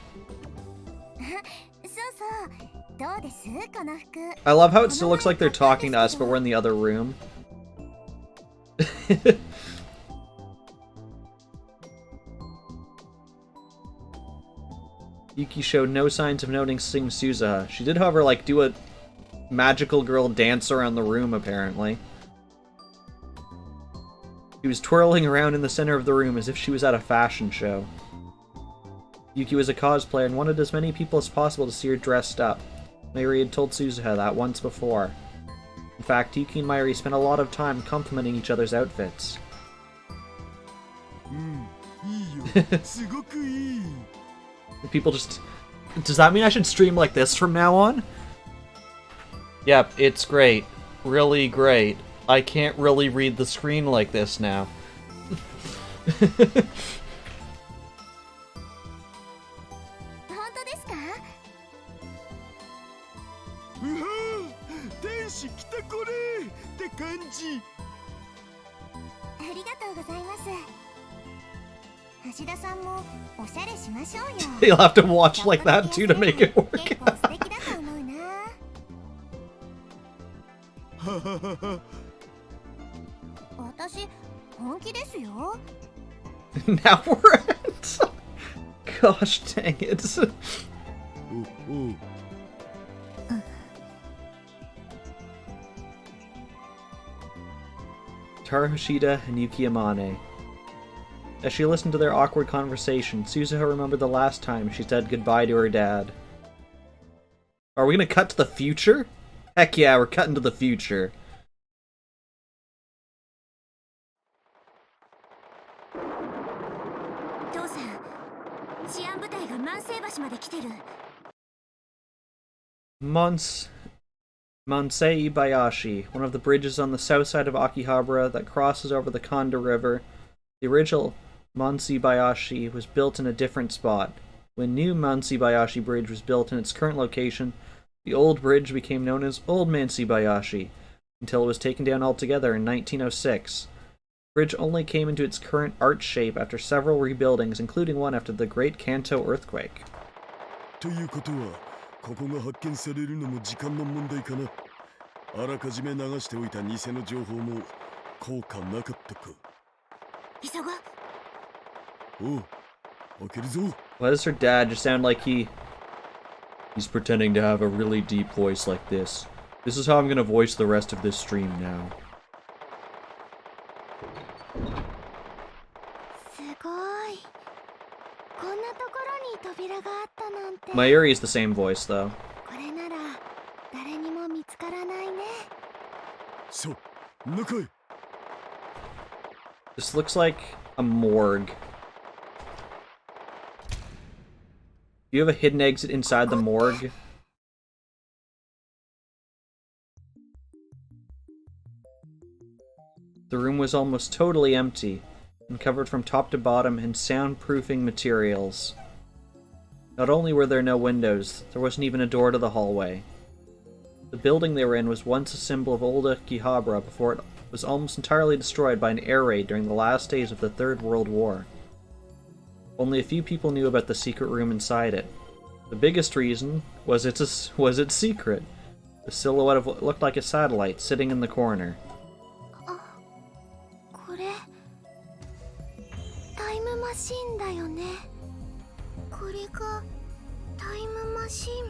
I love how it still looks like they're talking to us, but we're in the other room. Yuki showed no signs of noticing Suzuha. She did, however, like, do a magical girl dance around the room, apparently. She was twirling around in the center of the room as if she was at a fashion show. Yuki was a cosplayer and wanted as many people as possible to see her dressed up. Mayuri had told Suzuha that once before. In fact, Yuki and Mayuri spent a lot of time complimenting each other's outfits. People just... Does that mean I should stream like this from now on? Yep, it's great. Really great. I can't really read the screen like this now. You'll have to watch like that too to make it work. Now we're at... Gosh dang it. Tara Hashida and Yuki Amane. As she listened to their awkward conversation, Suzuha remembered the last time she said goodbye to her dad. Are we gonna cut to the future? Heck yeah, we're cutting to the future. Mansei Bayashi, one of the bridges on the south side of Akihabara that crosses over the Kanda River. The original Mansei Bayashi was built in a different spot. When new Mansei Bayashi Bridge was built in its current location, the old bridge became known as Old Mansei Bayashi, until it was taken down altogether in 1906. The bridge only came into its current arch shape after several rebuildings, including one after the Great Kanto earthquake. ということは、ここが発見されるのも時間の問題かな。あらかじめ流しておいた偽の情報も効果なかったか。急ごう。おう、開けるぞ。Why does her dad just sound like he He's pretending to have a really deep voice like this. This is how I'm gonna voice the rest of this stream now. すごい。こんなところに扉があったなんて。 Mayuri is the same voice, though. これなら誰にも見つからないね。さあ、中へ。 This looks like a morgue. Do you have a hidden exit inside the morgue? The room was almost totally empty, and covered from top to bottom in soundproofing materials. Not only were there no windows, there wasn't even a door to the hallway. The building they were in was once a symbol of old Akihabara before it was almost entirely destroyed by an air raid during the last days of the Third World War. Only a few people knew about the secret room inside it. The biggest reason was its secret. The silhouette of what looked like a satellite sitting in the corner. これタイムマシンだよね。これがタイムマシン？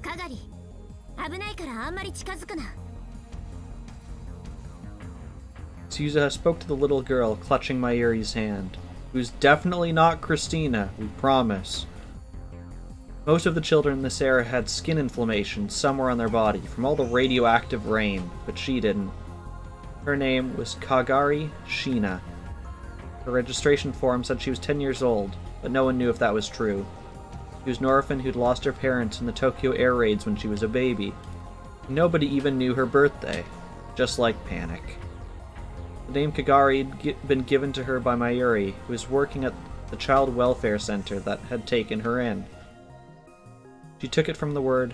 かがり、危ないからあんまり近づくな。 Suzuha spoke to the little girl clutching Mayuri's hand. Who's definitely not Christina, we promise. Most of the children in this era had skin inflammation somewhere on their body from all the radioactive rain, but she didn't. Her name was Kagari Shina. Her registration form said she was 10 years old, but no one knew if that was true. She was an orphan who'd lost her parents in the Tokyo air raids when she was a baby. Nobody even knew her birthday, just like Panic. The name Kagari had been given to her by Mayuri, who was working at the child welfare center that had taken her in. She took it from the word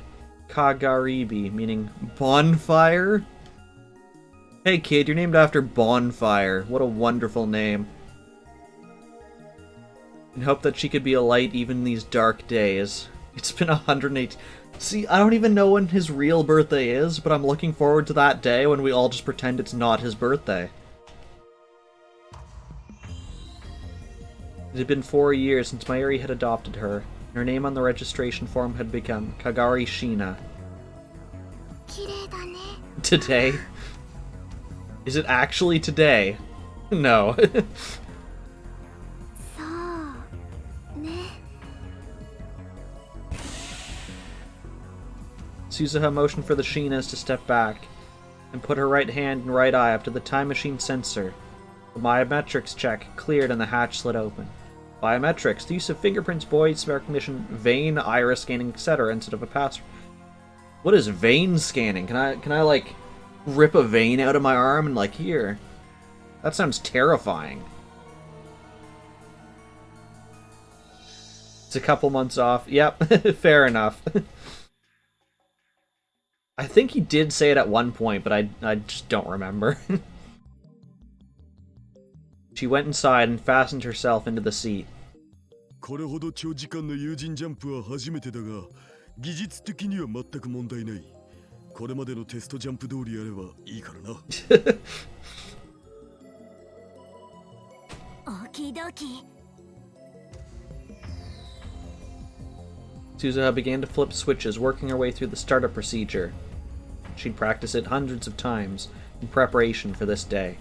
Kagaribi, meaning bonfire? Hey kid, you're named after Bonfire. What a wonderful name. And hope that she could be a light even in these dark days. It's been 108. See, I don't even know when his real birthday is, but I'm looking forward to that day when we all just pretend it's not his birthday. It had been 4 years since Mayuri had adopted her, and her name on the registration form had become Kagari Shina. 綺麗だね。 Today? Is it actually today? No. そうね。 Suzuha motioned for the Shinas to step back, and put her right hand and right eye up to the time machine sensor. The biometrics check cleared and the hatch slid open. Biometrics, the use of fingerprints, voice recognition, vein, iris scanning, etc. instead of a password. What is vein scanning? Can I like rip a vein out of my arm and like here? That sounds terrifying. It's a couple months off. Yep, fair enough. I think he did say it at one point, but I just don't remember. She went inside and fastened herself into the seat. これほど長時間の有人ジャンプは初めてだが、技術的には全く問題ない。これまでのテストジャンプ通りやればいいからな。Okie dokie. Suzuha began to flip switches, working her way through the startup procedure. She'd practiced it hundreds of times in preparation for this day.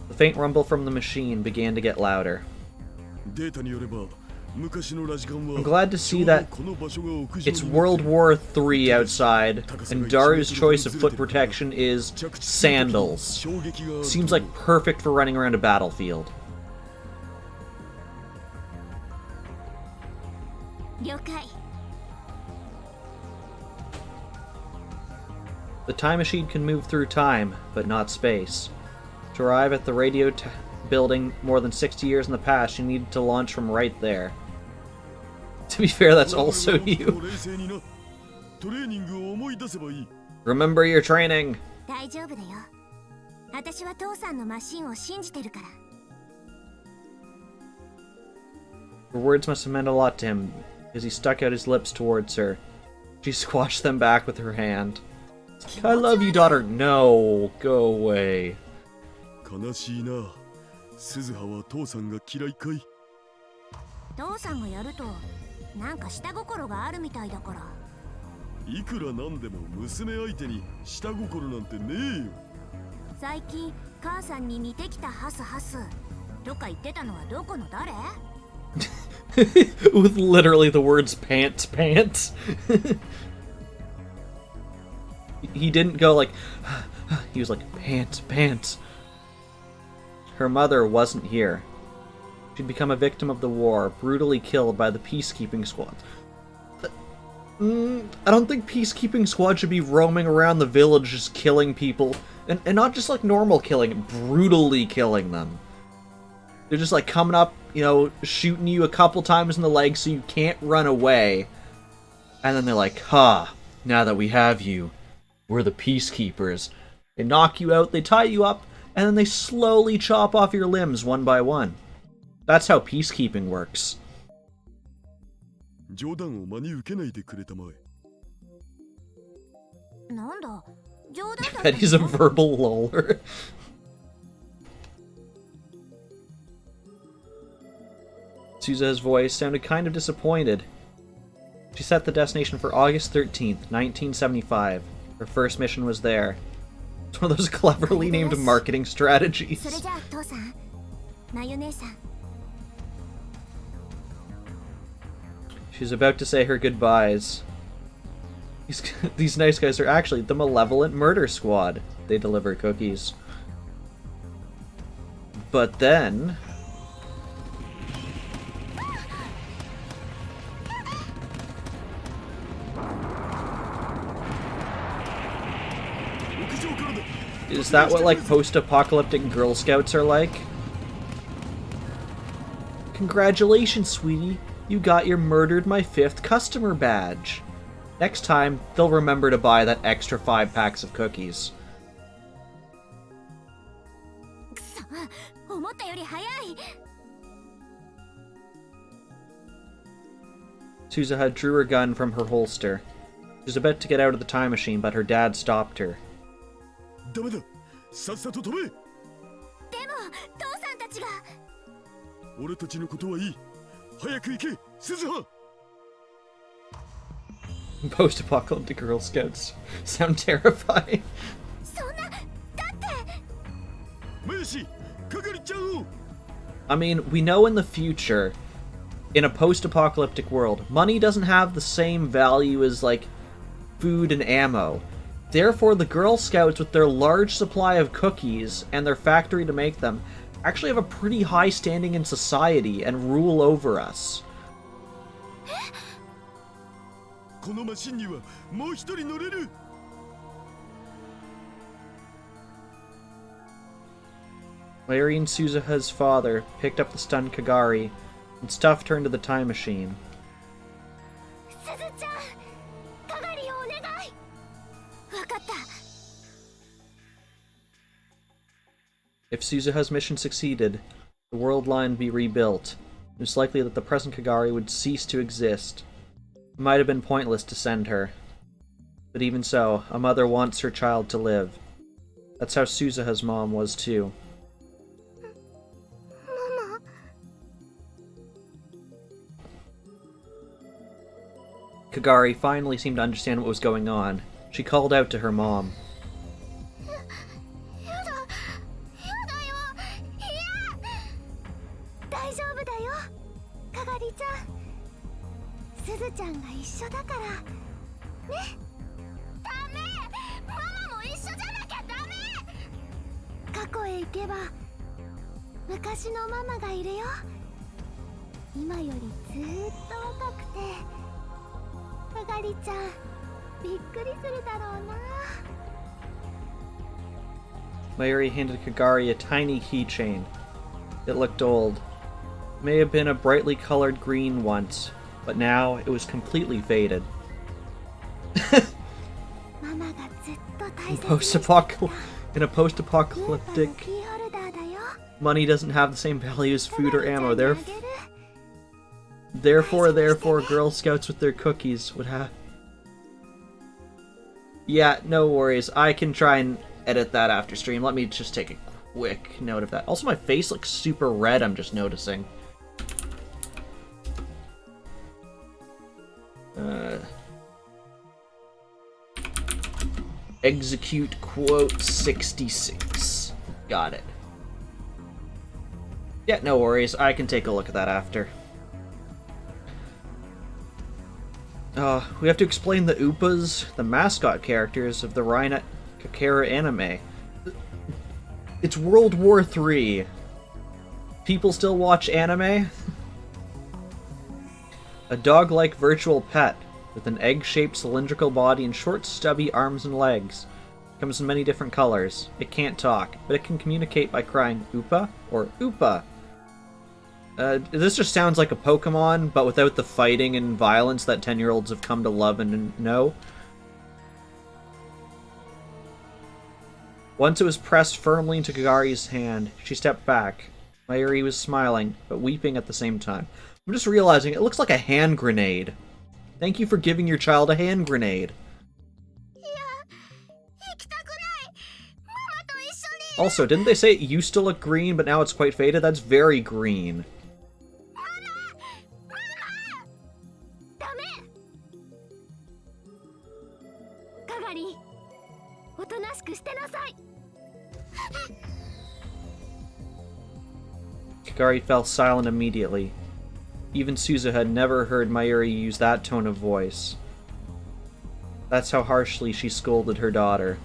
The faint rumble from the machine began to get louder. I'm glad to see that it's World War III outside, and Daru's choice of foot protection is sandals. Seems like perfect for running around a battlefield. 了解。 The time machine can move through time, but not space. To arrive at the radio building more than 60 years in the past, you needed to launch from right there. To be fair, that's also you. Remember your training. 大丈夫だよ。私は父さんのマシンを信じてるから。 Her words must have meant a lot to him, as he stuck out his lips towards her. She squashed them back with her hand. I love you, daughter. No, go away. 悲しいな。鈴葉は父さんが嫌いかい。父さんがやるとなんか下心があるみたいだから。いくらなんでも娘相手に下心なんてねえよ。最近母さんに似てきたハスハスとか言ってたのはどこの誰？ With literally the words pants, pants. He didn't go like, he was like, pants, pants. Her mother wasn't here. She'd become a victim of the war, brutally killed by the peacekeeping squad. I don't think peacekeeping squad should be roaming around the village just killing people. And not just like normal killing, brutally killing them. They're just like coming up, you know, shooting you a couple times in the leg so you can't run away. And then they're like, ha, now that we have you, we're the peacekeepers. They knock you out, they tie you up, and then they slowly chop off your limbs one by one. That's how peacekeeping works. 冗談を真に受けないでくれたまえ。なんだ、冗談だったの？ Bet he's a verbal loller. Suzuha's voice sounded kind of disappointed. She set the destination for August 13th, 1975. Her first mission was there. It's one of those cleverly named marketing それ strategies. じゃあ父さん、なゆ姉さん。 She's about to say her goodbyes. These nice guys are actually the malevolent murder squad. They deliver cookies. But then... Is that what, like, post-apocalyptic Girl Scouts are like? Congratulations, sweetie. You got your Murdered My Fifth customer badge. Next time, they'll remember to buy that extra 5 packs of cookies. くそ、思ったより早い。 Suzuha drew her gun from her holster. She was about to get out of the time machine, but her dad stopped her. ダメだ。さっさと飛べ。でも、父さんたちが。俺たちのことはいい。早く行け、鈴葉。Post-apocalyptic Girl Scouts sound terrifying. そんな、だって。マヤシ、係ちゃんを。 I mean, we know in the future, in a post-apocalyptic world, money doesn't have the same value as, like, food and ammo. Therefore, the Girl Scouts, with their large supply of cookies and their factory to make them, actually have a pretty high standing in society and rule over us. このマシンにはもう一人乗れる。 Mayuri and Suzuha's father picked up the stunned Kagari and stuffed her into the time machine. すずちゃん、係をお願い。わかった。 If Suzuha's mission succeeded, the world line would be rebuilt. It was likely that the present Kagari would cease to exist. It might have been pointless to send her. But even so, a mother wants her child to live. That's how Suzuha's mom was too. ママ。 Kagari finally seemed to understand what was going on. She called out to her mom. やだよ。いや。大丈夫だよ、係ちゃん。すずちゃんが一緒だからね。ダメ、ママも一緒じゃなきゃダメ。過去へ行けば昔のママがいるよ。今よりずーっと若くて、係ちゃんびっくりするだろうな。 Mayuri handed Kagari a tiny keychain. It looked old. It may have been a brightly colored green once, but now it was completely faded. ママがずっと大切にしてた In a post-apocalyptic, キーホルダーだよ。 money doesn't have the same value as food or 係ちゃ ammo. んにあげる。 Therefore, Girl Scouts with their cookies would have... Yeah, no worries. I can try and edit that after stream. Let me just take a quick note of that. Also, my face looks super red, I'm just noticing. Execute quote 66. Got it. Yeah, no worries. I can take a look at that after. We have to explain the Upas, the mascot characters of the Rainet Kakera anime. It's World War III. People still watch anime? A dog-like virtual pet with an egg-shaped cylindrical body and short, stubby arms and legs. Comes in many different colors. It can't talk, but it can communicate by crying Upa or Upa. This just sounds like a Pokemon, but without the fighting and violence that 10-year-olds have come to love and know. Once it was pressed firmly into Kagari's hand, she stepped back. Mayuri was smiling, but weeping at the same time. I'm just realizing it looks like a hand grenade. Thank you for giving your child a hand grenade. Also, didn't they say it used to look green, but now it's quite faded? That's very green. Kagari fell silent immediately. Even Suzuha had never heard Mayuri use that tone of voice. That's how harshly she scolded her daughter.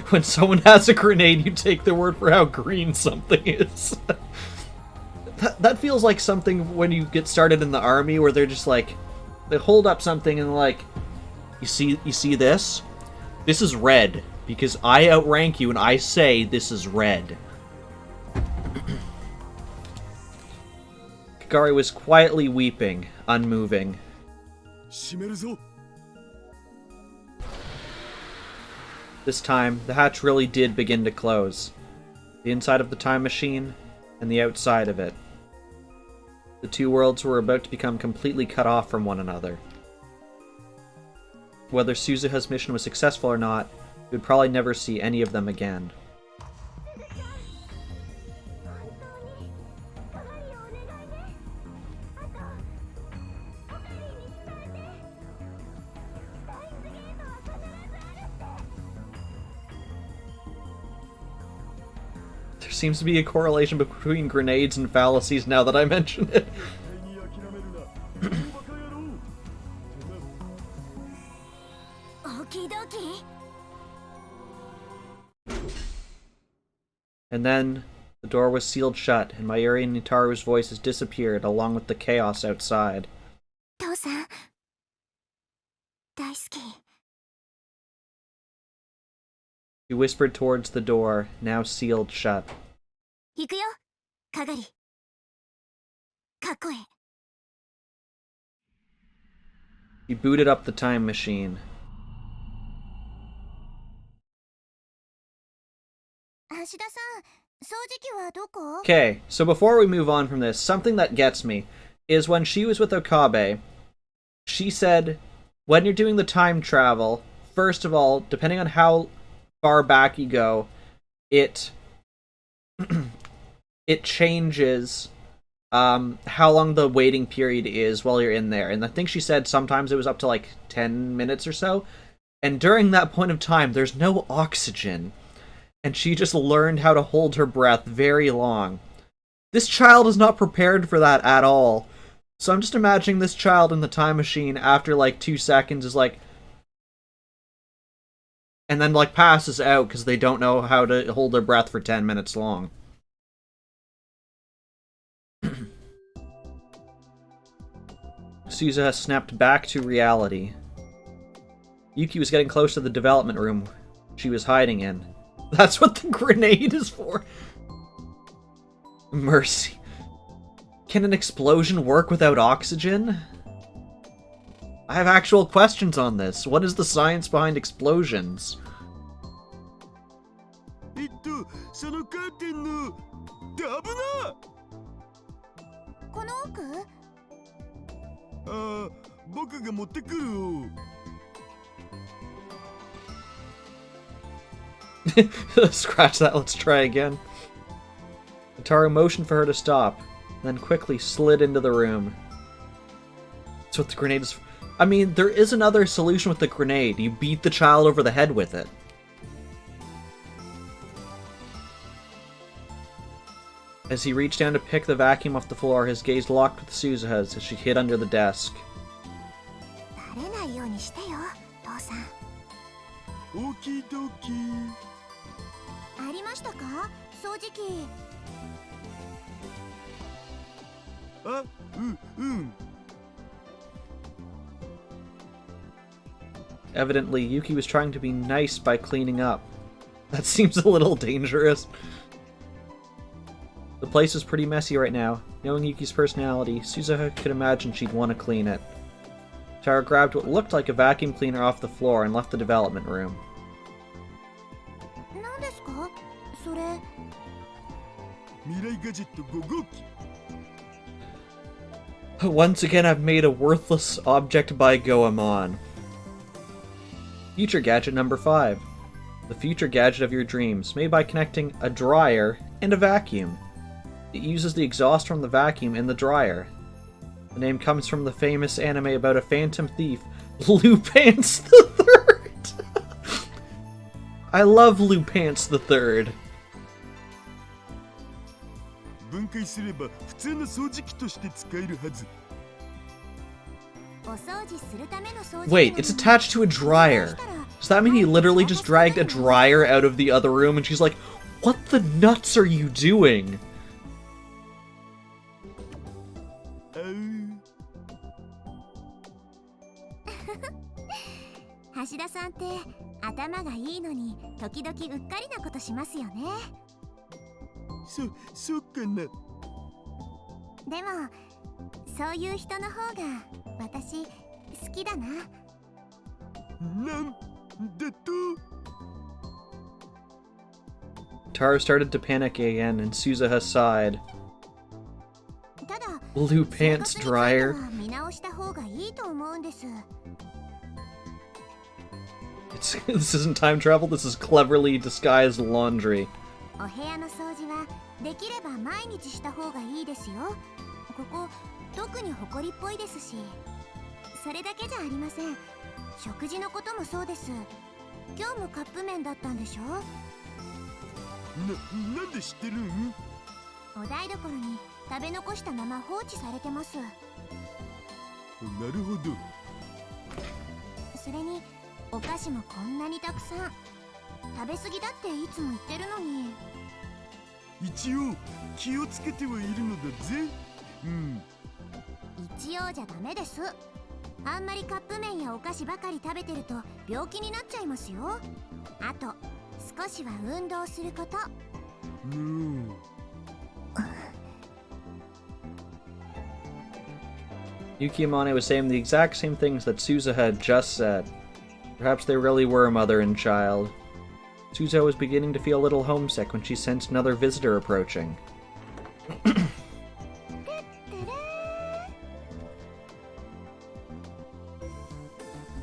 When someone has a grenade, you take their word for how green something is. That feels like something when you get started in the army, where they're just like, they hold up something and like, you see this? This is red, because I outrank you and I say this is red. Kagari was quietly weeping, unmoving. This time, the hatch really did begin to close. The inside of the time machine, and the outside of it. The two worlds were about to become completely cut off from one another. Whether Suzuha's mission was successful or not, we would probably never see any of them again. There seems to be a correlation between grenades and fallacies now that I mention it. And then, the door was sealed shut, and Mayuri and Nitaru's voices disappeared along with the chaos outside. He whispered towards the door, now sealed shut. He booted up the time machine. Okay, so before we move on from this, something that gets me is when she was with Okabe, she said, when you're doing the time travel, first of all, depending on how far back you go, it changes how long the waiting period is while you're in there. And I think she said sometimes it was up to like 10 minutes or so. And during that point of time, there's no oxygen. And she just learned how to hold her breath very long. This child is not prepared for that at all. So I'm just imagining this child in the time machine after like 2 seconds is like, and then like passes out because they don't know how to hold their breath for 10 minutes long. Suzuha snapped back to reality. Yuki was getting close to the development room she was hiding in. That's what the grenade is for. Mercy. Can an explosion work without oxygen? I have actual questions on this. What is the science behind explosions? 来るよ。 Scratch that, let's try again. Ataru motioned for her to stop, then quickly slid into the room. That's what the grenade is for. I mean, there is another solution with the grenade. You beat the child over the head with it. As he reached down to pick the vacuum off the floor, his gaze locked with Suzuha's as she hid under the desk. バレないようにしてよ、父さん。オキドキ。ありましたか、掃除機。あ、うん。 Evidently, Yuki was trying to be nice by cleaning up. That seems a little dangerous. The place is pretty messy right now. Knowing Yuki's personality, Suzuha could imagine she'd want to clean it. Tara grabbed what looked like a vacuum cleaner off the floor and left the development room. 何ですか、それ。未来ガジェット5号機。 Once again, I've made a worthless object by Goemon. Future gadget number 5. The future gadget of your dreams, made by connecting a dryer and a vacuum. It uses the exhaust from the vacuum in the dryer. The name comes from the famous anime about a phantom thief, Lupance the Third. I love Lupance the Third. 分解すれば普通の掃除機として使えるはず。 Wait, it's attached to a dryer. Does that mean he literally just dragged a dryer out of the other room and she's like, what the nuts are you doing? 橋田さんって頭がいいのに時々うっかりなことしますよね。そうかな。でもそういう人の方が私好きだな。なんだと。 Taro started to panic again and Suzuha sighed. ただ Lupance dryer. 見直した方がいいと思うんです。 This isn't time travel, this is cleverly disguised laundry. お部屋の掃除はできれば毎日した方がいいですよ。ここ特に埃っぽいですし。それだけじゃありません。食事のこともそうです。今日もカップ麺だったんでしょ。なんで知ってるん？お台所に食べ残したまま放置されてます。なるほど。それにお菓子もこんなにたくさん。食べ過ぎだっていつも言ってるのに。一応気をつけてはいるのだぜ。うん。一応じゃダメです。あんまりカップ麺やお菓子ばかり食べてると病気になっちゃいますよ。あと少しは運動すること。Yuki Amane was saying the exact same things that Suzuha had just said. Perhaps they really were mother and child. Suzuha was beginning to feel a little homesick when she sensed another visitor approaching.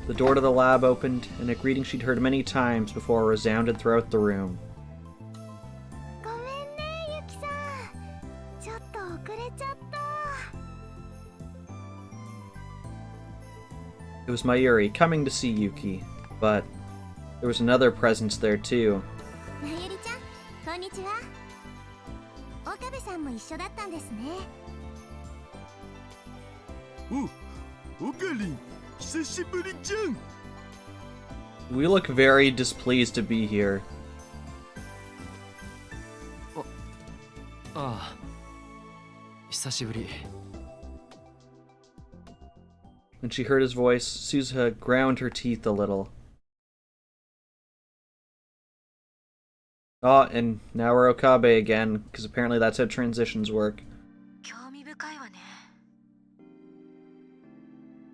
The door to the lab opened, and a greeting she'd heard many times before resounded throughout the room. ごめんね、ゆきさん。ちょっと遅れちゃった。 It was Mayuri, coming to see Yuki, but there was another presence there too. まゆりちゃん、こんにちは。岡部さんも一緒だったんですね。おかりん、久しぶりじゃん。 We look very displeased to be here. ああ、久しぶり。 When she heard his voice, Suzuha ground her teeth a little. Oh, and now we're Okabe again, because apparently that's how transitions work. 興味深いわね。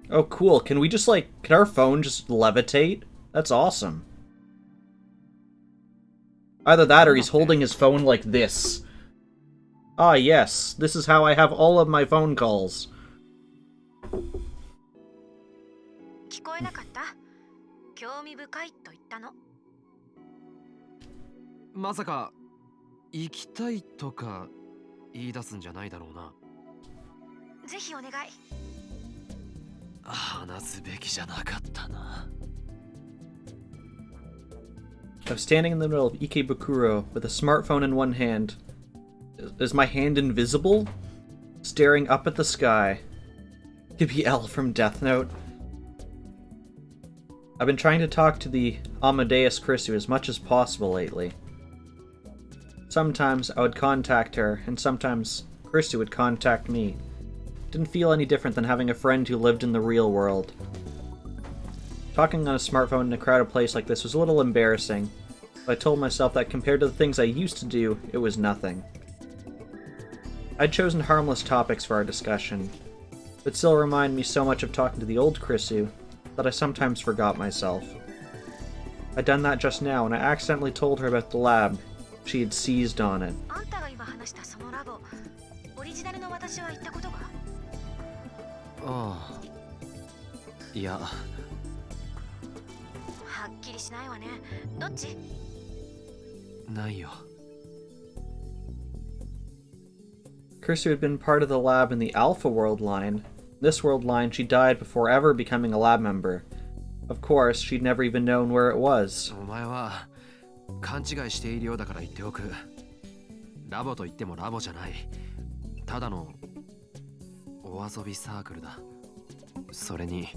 Oh, cool. Can we just, like, can our phone just levitate? That's awesome. Either that or he's holding his phone like this. Ah, yes. This is how I have all of my phone calls. 聞こえなかった？興味深いと言ったの。まさか行きたいとか言い出すんじゃないだろうな。ぜひお願い。話すべきじゃなかったな。I was standing in the middle of Ikebukuro with a smartphone in one hand. Is my hand invisible? Staring up at the sky. Could be L from Death Note. I've been trying to talk to the Amadeus Chrisu as much as possible lately. Sometimes I would contact her, and sometimes Chrisu would contact me. Didn't feel any different than having a friend who lived in the real world. Talking on a smartphone in a crowded place like this was a little embarrassing, but I told myself that compared to the things I used to do, it was nothing. I'd chosen harmless topics for our discussion, but still remind me so much of talking to the old Chrisu that I sometimes forgot myself. I'd done that just now, and I accidentally told her about the lab. She had seized on it. あんたが今話したそのラボ、オリジナルの私は行ったことが？ああ、いや。はっきりしないわね。どっち？ないよ。Chrisu had been part of the lab in the Alpha World line. This world line, she died before ever becoming a lab member. Of course, she'd never even known where it was. お前は勘違いしているようだから言っておく。ラボと言ってもラボじゃない。ただのお遊びサークルだ。それに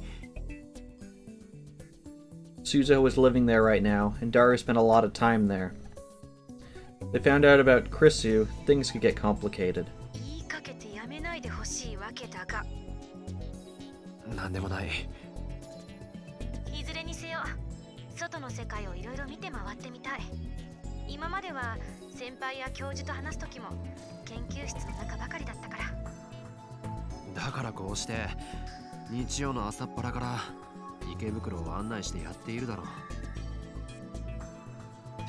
Suzuha was living there right now, and Daru spent a lot of time there. They found out about Chrisu, things could get complicated. 言いかけてやめないでほしいわけだが。なんでもない。いずれにせよ、外の世界をいろいろ見て回ってみたい。今までは先輩や教授と話す時も研究室の中ばかりだったから。だからこうして日曜の朝っぱらから池袋を案内してやっているだろう。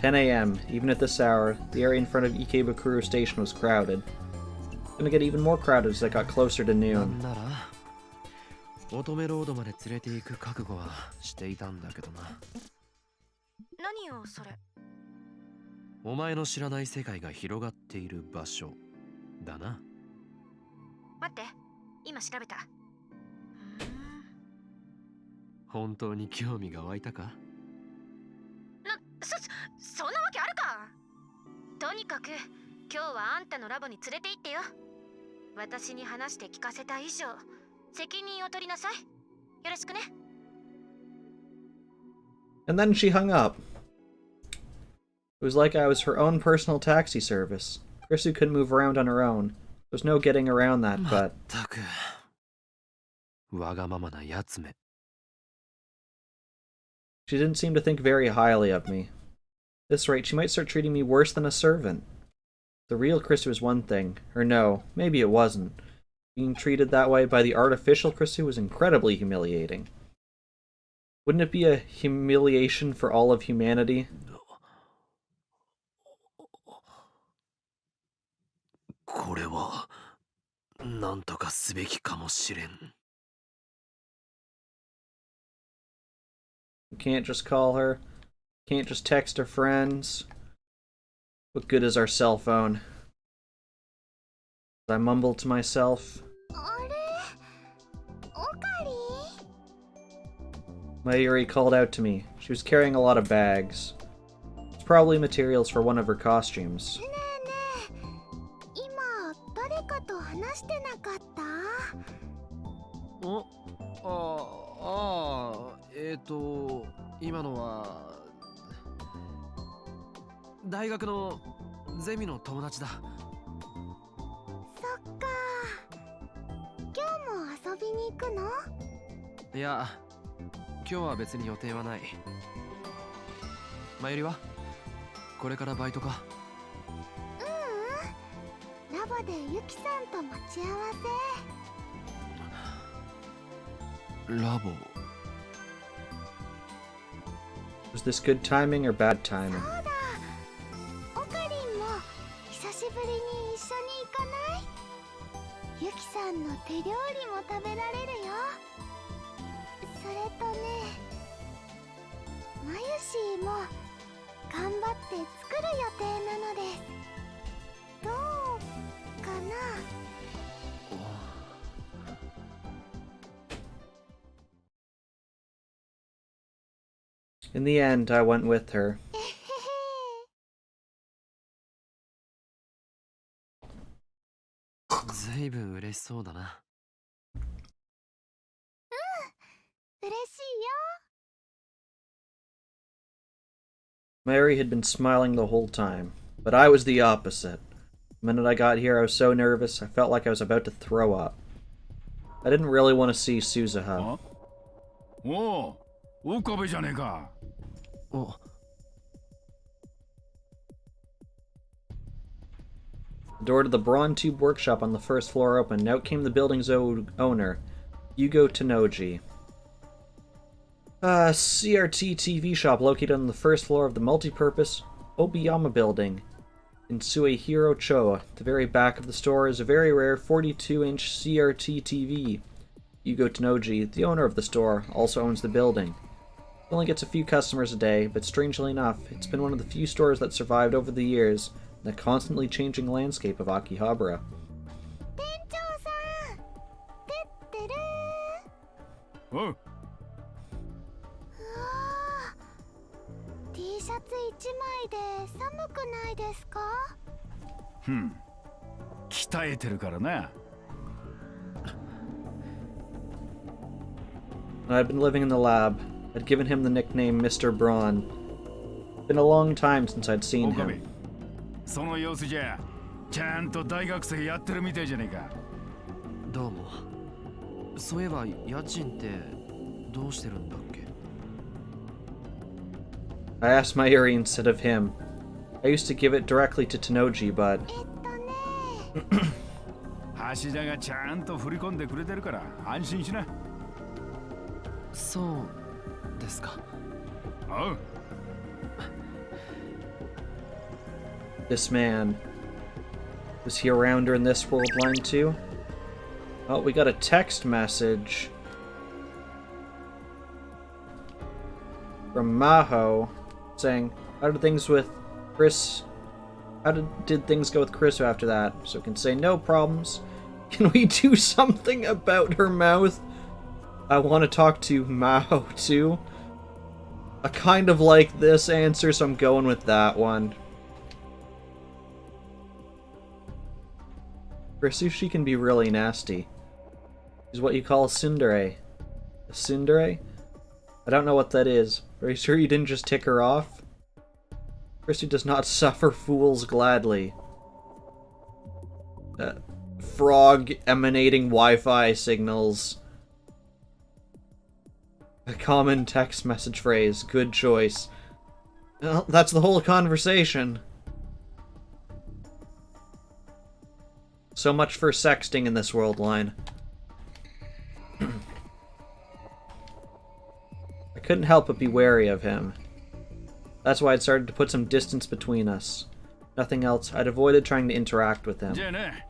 10 a.m. Even at this hour, the area in front of Ikebukuro Station was crowded. Gonna get even more crowded as I got closer to な noon. んなら乙女ロードまで連れて行く覚悟はしていたんだけどな。何よそれ？お前の知らない世界が広がっている場所だな。待って、今調べた。本当に興味が湧いたか？そんなわけあるか。とにかく今日はあんたのラボに連れて行ってよ。私に話して聞かせた以上、責任を取りなさい。よろしくね。And then she hung up. It was like I was her own personal taxi service. Chrisu couldn't move around on her own. There's no getting around that, but... まったくわがままなやつめ。She didn't seem to think very highly of me. At this rate, she might start treating me worse than a servant. The real Chrisu was one thing, or no, maybe it wasn't. Being treated that way by the artificial Chrisu was incredibly humiliating. Wouldn't it be a humiliation for all of humanity? これはなんとかすべきかもしれん。Can't just call her. Can't just text her friends. What good is our cell phone? I mumbled to myself. あれ？オカリ？ Mayuri called out to me. She was carrying a lot of bags. It's probably materials for one of her costumes. ねえねえ、今誰かと話してなかった？今のは大学のゼミの友達だ。そっか。今日も遊びに行くの？いや、今日は別に予定はない。まゆりはこれからバイトか？ラボでユキさんと待ち合わせ。ラボ。Was this good timing or bad timing? そうだ。オカリンも久しぶりに一緒に行かない？ユキさんの手料理も食べられるよ。それとね。る予定なのです。どうかな。In the end, I went with her. えへへ。ずいぶん嬉しそうだな。嬉しいよ。Mayuri had been smiling the whole time, but I was the opposite. The minute I got here, I was so nervous, I felt like I was about to throw up. I didn't really want to see Suzuha. おお、岡部じゃねえか。お、The door to the Brawn Tube workshop on the first floor opened, and out came the building's owner, Yugo Tenoji. A CRT TV shop located on the first floor of the multi-purpose Obiyama building in Suehiro Cho. At the very back of the store is a very rare 42-inch CRT TV. Yugo Tenoji, the owner of the store, also owns the building. He only gets a few customers a day, but strangely enough, it's been one of the few stores that survived over the years in the constantly changing landscape of Akihabara. 店長さん、てってるおう。うわー、T シャツ1枚で寒くないですか？鍛えてるからな。I'd been living in the lab. I'd given him the nickname Mr. Braun. Been a long time since I'd seen 岡部 him. その様子じゃちゃんと大学生やってるみたいじゃねえか。どうも。そういえば家賃ってどうしてるんだっけ？ I asked Mayuri instead of him. I used to give it directly to Tenoji, but 橋田がちゃんと振り込んでくれてるから安心しな。そうですか。おう。this man, was he around during this world line too? Oh, we got a text message from Maho saying, how did things with Chris, did things go with Chris after that? So we can say no problems. Can we do something about her mouth? I want to talk to Maho too. I kind of like this answer, so I'm going with that one. Rasushi can be really nasty. She's what you call a tsundere. A tsundere? I don't know what that is. Are you sure you didn't just tick her off? Chrissy does not suffer fools gladly. Frog emanating Wi-Fi signals. A common text message phrase. Good choice. Well, that's the whole conversation. So much for sexting in this world line. I couldn't help but be wary of him. That's why I'd started to put some distance between us. Nothing else, I'd avoided trying to interact with him. じゃあね、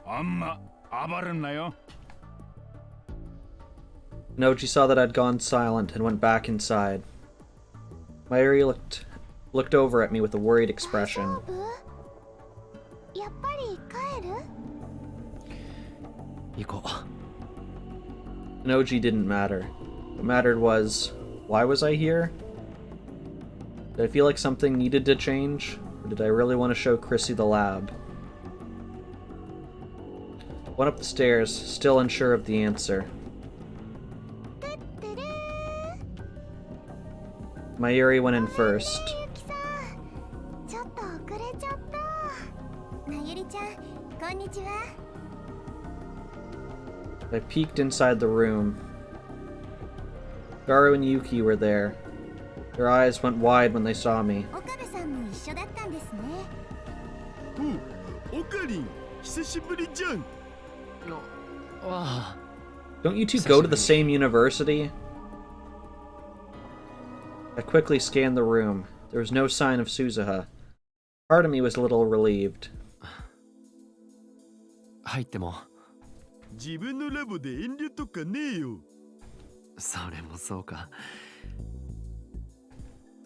あんま暴るんなよ。 Noji saw that I'd gone silent and went back inside. Mayuri looked over at me with a worried expression. やっぱり帰る？行こう。 Noji didn't matter. What mattered was, why was I here? Did I feel like something needed to change? Or did I really want to show Chrissy the lab? Went up the stairs, still unsure of the answer. Mayuri went in first. ちょっと遅れちゃった。Mayuriちゃん、こんにちは。 I peeked inside the room. Garu and Yuki were there. Their eyes went wide when they saw me. 岡部さんも一緒だったんですね。お、オカリン、久しぶりじゃん。ああ。 Don't you two go to the same university? I quickly scanned the room. There was no sign of Suzuha. Part of me was a little relieved. 入っても。自分のラボで遠慮とかねえよ。それもそうか。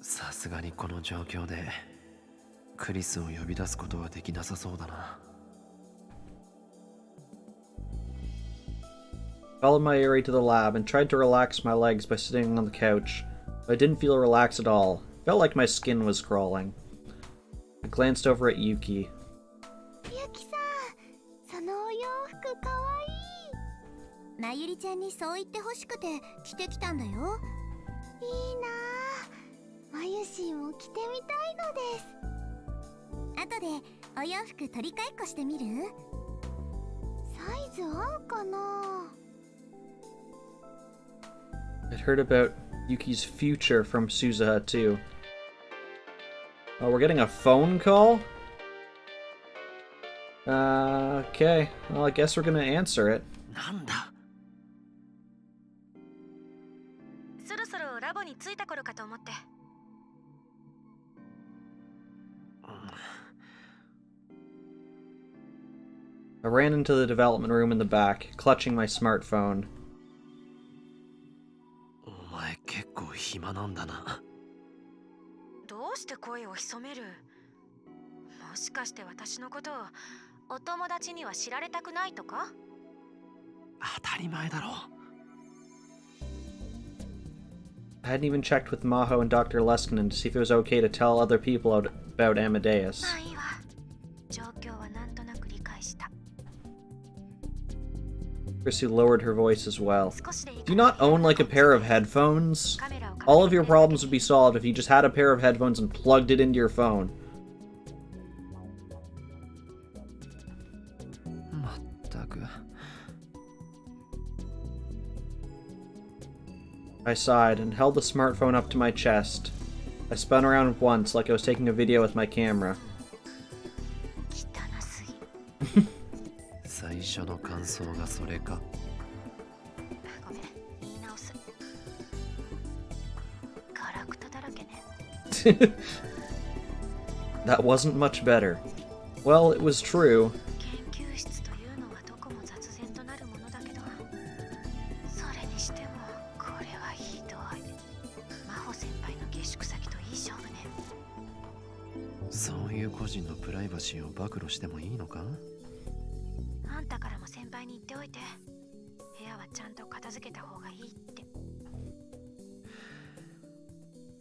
さすがにこの状況でクリスを呼び出すことはできなさそうだな。Followed Mayuri to the lab and tried to relax my legs by sitting on the couch, but I didn't feel relaxed at all. Felt like my skin was crawling. I glanced over at Yuki. ゆきさん、そのお洋服かわいい。まゆりちゃんにそう言ってほしくて着てきたんだよ。いいなあ、まゆしんも着てみたいのです。後でお洋服取り替えっこしてみる？サイズ合うかな？ I'd heard about Yuki's future from Suzuha too. Oh, we're getting a phone call? Okay. Well, I guess we're gonna answer it. なんだ。そろそろラボに着いた頃かと思って。I ran into the development room in the back, clutching my smartphone. お前結構暇なんだな。どうして声を潜める？もしかして私のことをお友達には知られたくないとか？当たり前だろ。I hadn't even checked with Maho and Dr. Leskinen to see if it was okay to tell other people about Amadeus. まあいいわ。状況はなんとなく理解した。Chrissy lowered her voice as well. 少しでいい Do you not own like a pair of headphones? カメラをかけて All of your problems would be solved if you just had a pair of headphones and plugged it into your phone. まったく。I sighed and held the smartphone up to my chest. I spun around once like I was taking a video with my camera. 汚すぎ。最初の感想がそれか。ごめん、言い直す。ガラクタだらけね。That wasn't much better. Well, it was true. 研究室というのはどこも雑然となるものだけど、それにしてもこれはひどい。真帆先輩の下宿先といい勝負ね。そういう個人のプライバシーを暴露してもいいのか？あんたからも先輩に言っておいて、部屋はちゃんと片付けた方がいいって。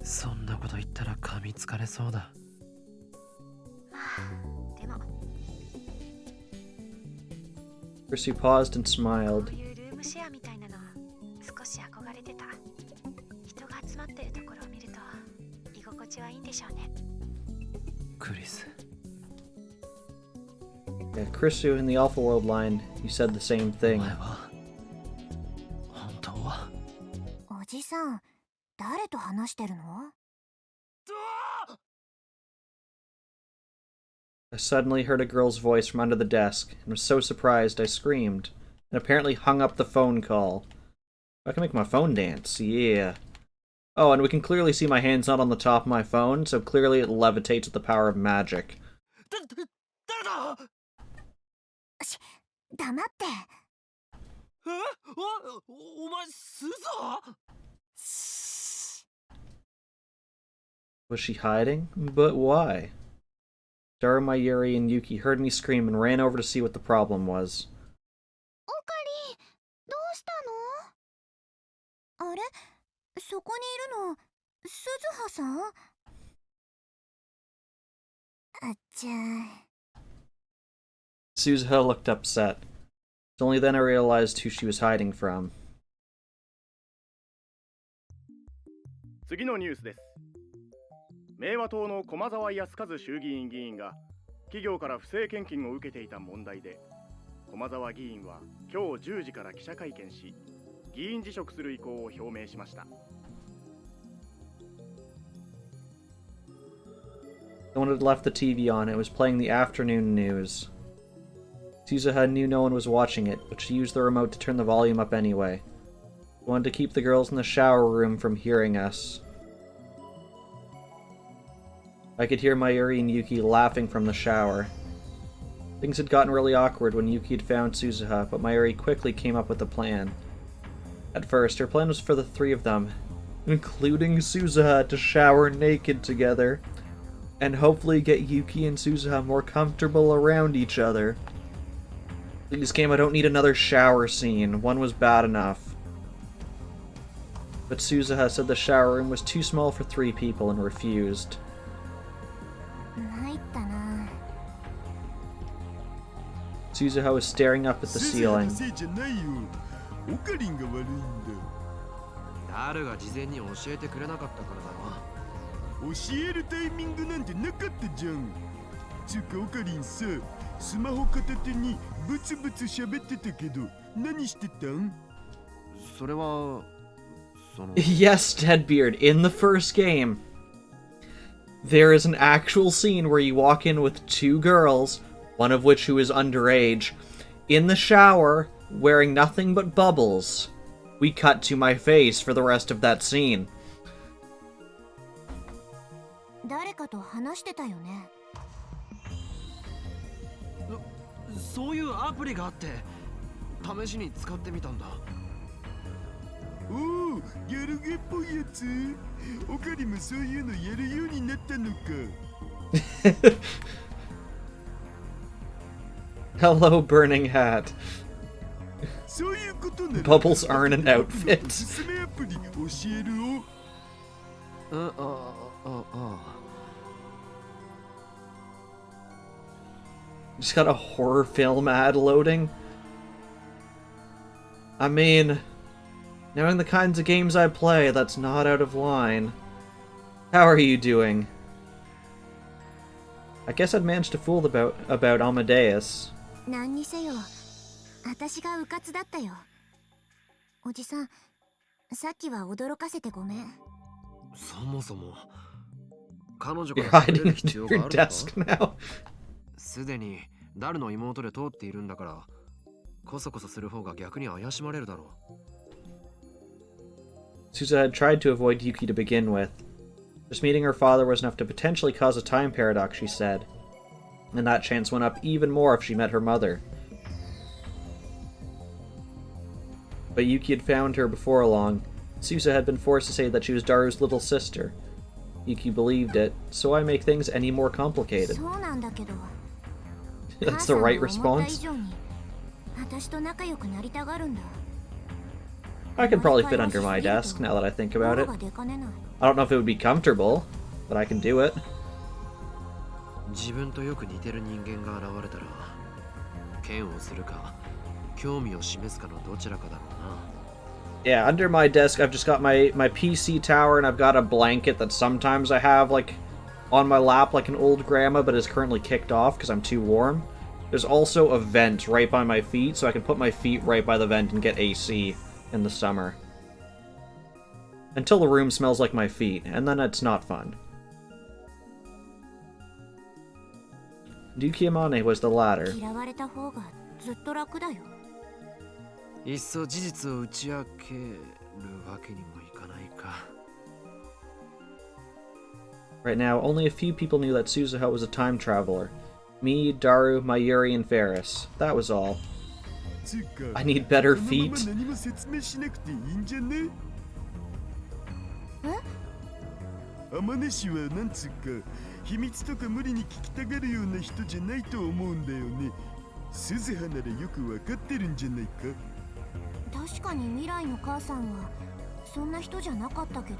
そんなこと言ったら噛みつかれそうだ。まあでも Chrissy paused and こ smiled. ういうルームシェアみたいなの少し憧れてた。人が集まってるところを見ると居心地はいいんでしょうね。クリス。Yeah, Chrissy in the Alpha World line, you said the same お thing. 前は本当はおじさん、誰と話してるの？ I suddenly heard a girl's voice from under the desk, and was so surprised I screamed, and apparently hung up the phone call. I can make my phone dance, yeah. Oh, and we can clearly see my hand's not on the top of my phone, so clearly it levitates with the power of magic. 誰だ？黙って。お前スザ？ Was she hiding? But why? Dara, Mayuri, and Yuki heard me scream and ran over to see what the problem was. オカリ、どうしたの？あれ、そこにいるの、鈴葉さん？あっちゃー。 Suzuha looked upset. It's only then I realized who she was hiding from. 次のニュースです。明和党の駒沢康和衆議院議員が企業から不正献金を受けていた問題で、駒沢議員は今日10時から記者会見し、議員辞職する意向を表明しました。No one had left the TV on. It was playing the afternoon news. Suzuha knew no one was watching it, but she used the remote to turn the volume up anyway. She wanted to keep the girls in the shower room from hearing us. I could hear Mayuri and Yuki laughing from the shower. Things had gotten really awkward when Yuki had found Suzuha, but Mayuri quickly came up with a plan. At first, her plan was for the three of them, including Suzuha, to shower naked together. and hopefully get Yuki and Suzuha more comfortable around each other. Please, game, I don't need another shower scene. One was bad enough. But Suzuha said the shower room was too small for 3 people and refused. 参ったな。 Suzuha was staring up at the スズハ ceiling. のせいじゃないよ。オカリンが悪いんだ。ダルが事前に教えてくれなかったからだよ。教えるタイミングなんてなかったじゃん。つうかオカリンさ、スマホ片手にブツブツ喋ってたけど、何してたん？それはその Yes, Deadbeard, in the first game, there is an actual scene where you walk in with 2 girls, one of which who is underage, in the shower, wearing nothing but bubbles. We cut to my face for the rest of that scene. 誰かと話してたよね。そういうアプリがあって試しに使ってみたんだ。おお、ギャルゲっぽいやつ。オカリンもそういうのやるようになったのか。Hello, Burning Hat. そういうことなら Bubbles aren't an outfit. おすすめアプリ教えるお。Just got a horror film ad loading. I mean, knowing the kinds of games I play, that's not out of line. How are you doing? I guess I'd managed to fool about Amadeus. 何にせよ、私がうかつだったよ。おじさん、さっきは驚かせてごめん。そもそも彼女 You're から隠れ hiding る必 in 要が your あるのか desk now. すでにダルの妹で通っているんだからコソコソする方が逆に怪しまれるだろう。 Suzuha had tried to avoid Yuki to begin with. Just meeting her father was enough to potentially cause a time paradox, she said. And that chance went up even more if she met her mother. But Yuki had found her before long. Suzuha had been forced to say that she was Daru's little sister. Yuki believed it, so why make things any more complicated? そうなんだけど。 That's the right 母さんが思った以 response. 上に私と仲良くなりたがるんだ。 I could probably fit under my desk now that I think about it. 心が出かねない。 I don't know if it would be comfortable, but I can do it. 自分とよく似てる人間が現れたら嫌悪するか興味を示すかのどちらかだろうな。 Yeah, under my desk I've just got my PC tower and I've got a blanket that sometimes I have like on my lap like an old grandma but is currently kicked off because I'm too warm. There's also a vent right by my feet so I can put my feet right by the vent and get AC in the summer. Until the room smells like my feet, and then it's not fun. Dukiyamane was the latter. 嫌われた方がずっと楽だよ。いっそ事実を打ち明けるわけにもいかないか。 Right now, only a few people knew that Suzuha was a time traveler. Me, Daru, Mayuri, and Ferris. That was all. つうか I need better このま feet. ま何も説明しなくていいんじゃね？天音氏はなんつうか秘密とか無理に聞きたがるような人じゃないと思うんだよね。鈴葉ならよくわかってるんじゃないか。確かに未来の母さんはそんな人じゃなかったけど。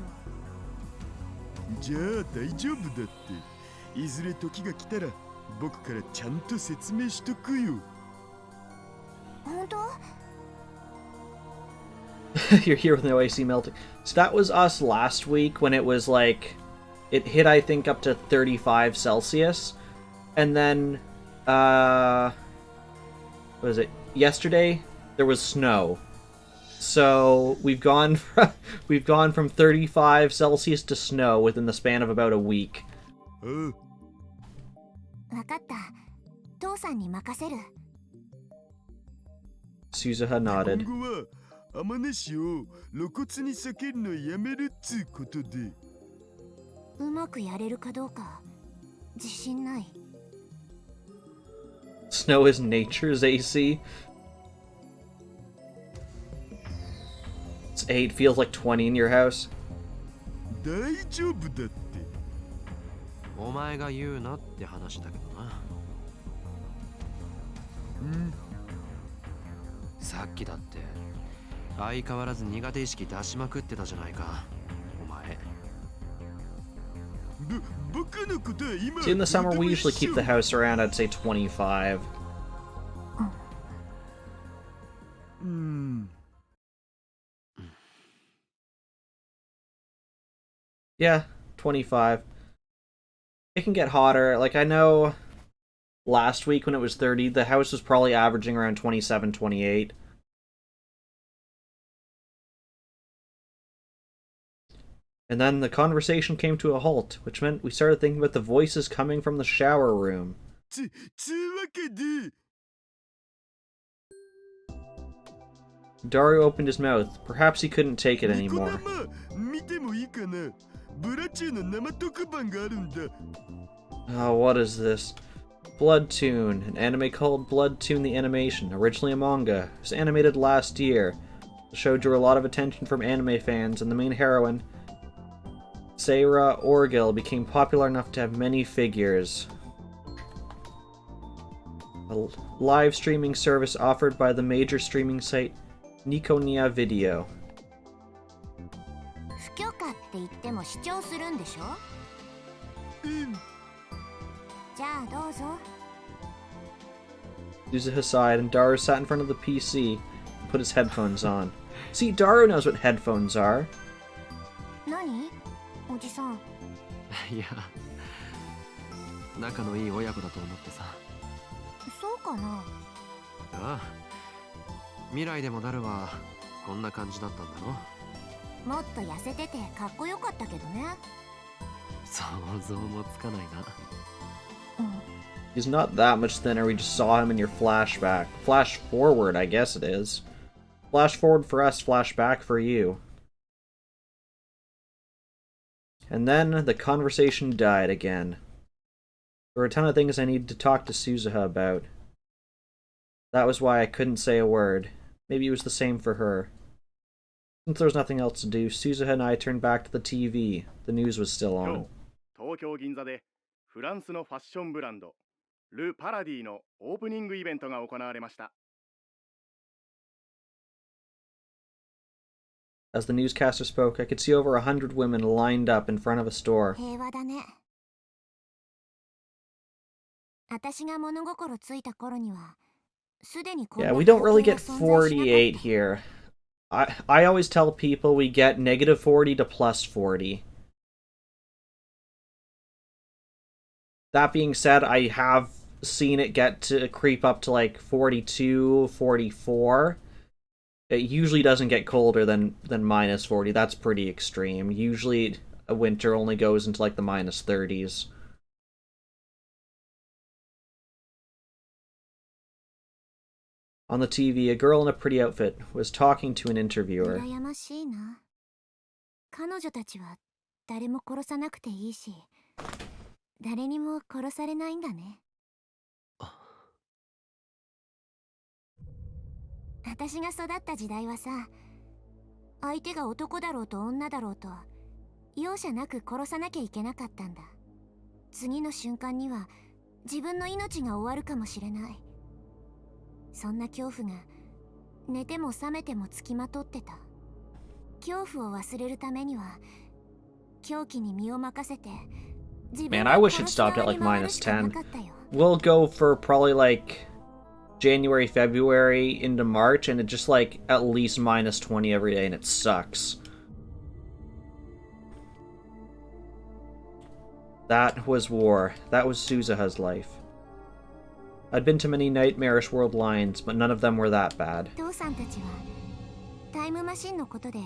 じゃあ大丈夫だって。いずれ時が来たら僕からちゃんと説明しとくよ。本当？ You're here with no AC melting. So that was us last week when it was like... It hit, I think, up to 35 Celsius. And then... what was it? Yesterday, there was snow. So we've gone from 35 Celsius to snow within the span of about a week. ああ、わかった。父さんに任せる。 Suzuha nodded. 今後は天音氏を露骨に避けるのやめるっつうことで。うまくやれるかどうか自信ない。 Snow is nature's AC. It's 8, feels like 20 in your house. 大丈夫だって。お前が言うなって話だけどな。さっきだって相変わらず苦手意識出しまくってたじゃないか、お前。僕のことは今 See, in the summer, we usually keep the house around, I'd say 25. Yeah, 25. It can get hotter. Like, I know last week when it was 30, the house was probably averaging around 27, 28. And then the conversation came to a halt, which meant we started thinking about the voices coming from the shower room. つうわけで Dario opened his mouth. Perhaps he couldn't take it ニコ anymore. 生見てもいいかな。ブラチューの生特番があるんだ。 Oh, what is this? Blood Toon, an anime called Blood Toon the Animation, originally a manga. It was animated last year. The show drew a lot of attention from anime fans, and the main heroine, Seira Orgil, became popular enough to have many figures. A live streaming service offered by the major streaming site Nikonia Video. 不許可って言っても主張するんでしょ。じゃあどうぞ。 Suzuha sighed, and Daru sat in front of the PC and put his headphones on. See, Daru knows what headphones are. 何？おじさん。いや、仲のいい親子だと思ってさ。そうかな。ああ、未来でもダルはこんな感じだったんだろ。もっと痩せててかっこよかったけどね。想像もつかないな。He's not that much thinner, we just saw him in your flashback. Flash forward, I guess it is. Flash forward for us, flash back for you. And then the conversation died again. There were a ton of things I needed to talk to Suzuha about. That was why I couldn't say a word. Maybe it was the same for her. Since there was nothing else to do, Suzuha and I turned back to the TV. The news was still 今 on. 日東京銀座でフランスのファッションブランドル・パラディのオープニングイベントが行われました。 As the newscaster spoke, I could see over 100 women lined up in front of a store. 平和だね。私が物心ついた頃にはすでにこんな Yeah, we don't really 光 get 景は存在しなかった。 48 here. I always tell people we get negative 40 to plus 40. That being said, I have seen it get to creep up to like 42, 44. It usually doesn't get colder than minus 40. That's pretty extreme. Usually a winter only goes into like the minus 30s. On the TV, a girl in a pretty outfit was talking to an interviewer. 羨ましいな。彼女たちは誰も殺さなくていいし、誰にも殺されないんだね。私が育った時代はさ、相手が男だろうと女だろうと容赦なく殺さなきゃいけなかったんだ。次の瞬間には自分の命が終わるかもしれない。そんな恐怖が寝ても覚めてもつきまとってた。恐怖を忘れるためには狂気に身を任せて自分 Man, I を wish it 殺す側 stopped at に like 回る minus しかな 10. かったよ。 We'll go for probably like January, February into March, and it just like at least minus 20 every day, and it sucks. That was war. That was Suzuha's life. I'd been to many nightmarish world lines, but none of them were that bad. 父さんたちはタイムマシンのことで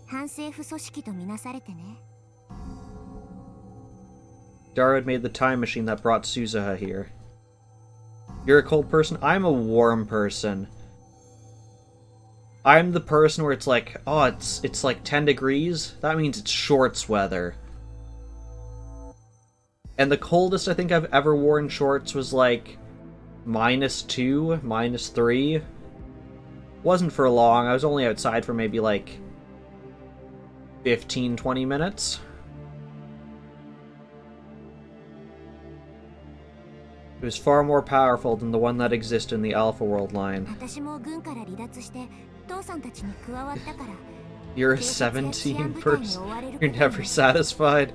反政府組織とみなされてね。 Dara had made the time machine that brought Suzuha here. You're a cold person? I'm a warm person. I'm the person where it's like, oh, it's like 10 degrees. That means it's shorts weather. And the coldest I think I've ever worn shorts was like -2, -3. Wasn't for long. I was only outside for maybe like 15, 20 minutes. It was far more powerful than the one that existed in the Alpha World line. 私も軍から離脱して父さんたちに加わったから You're a 17 person. You're never satisfied.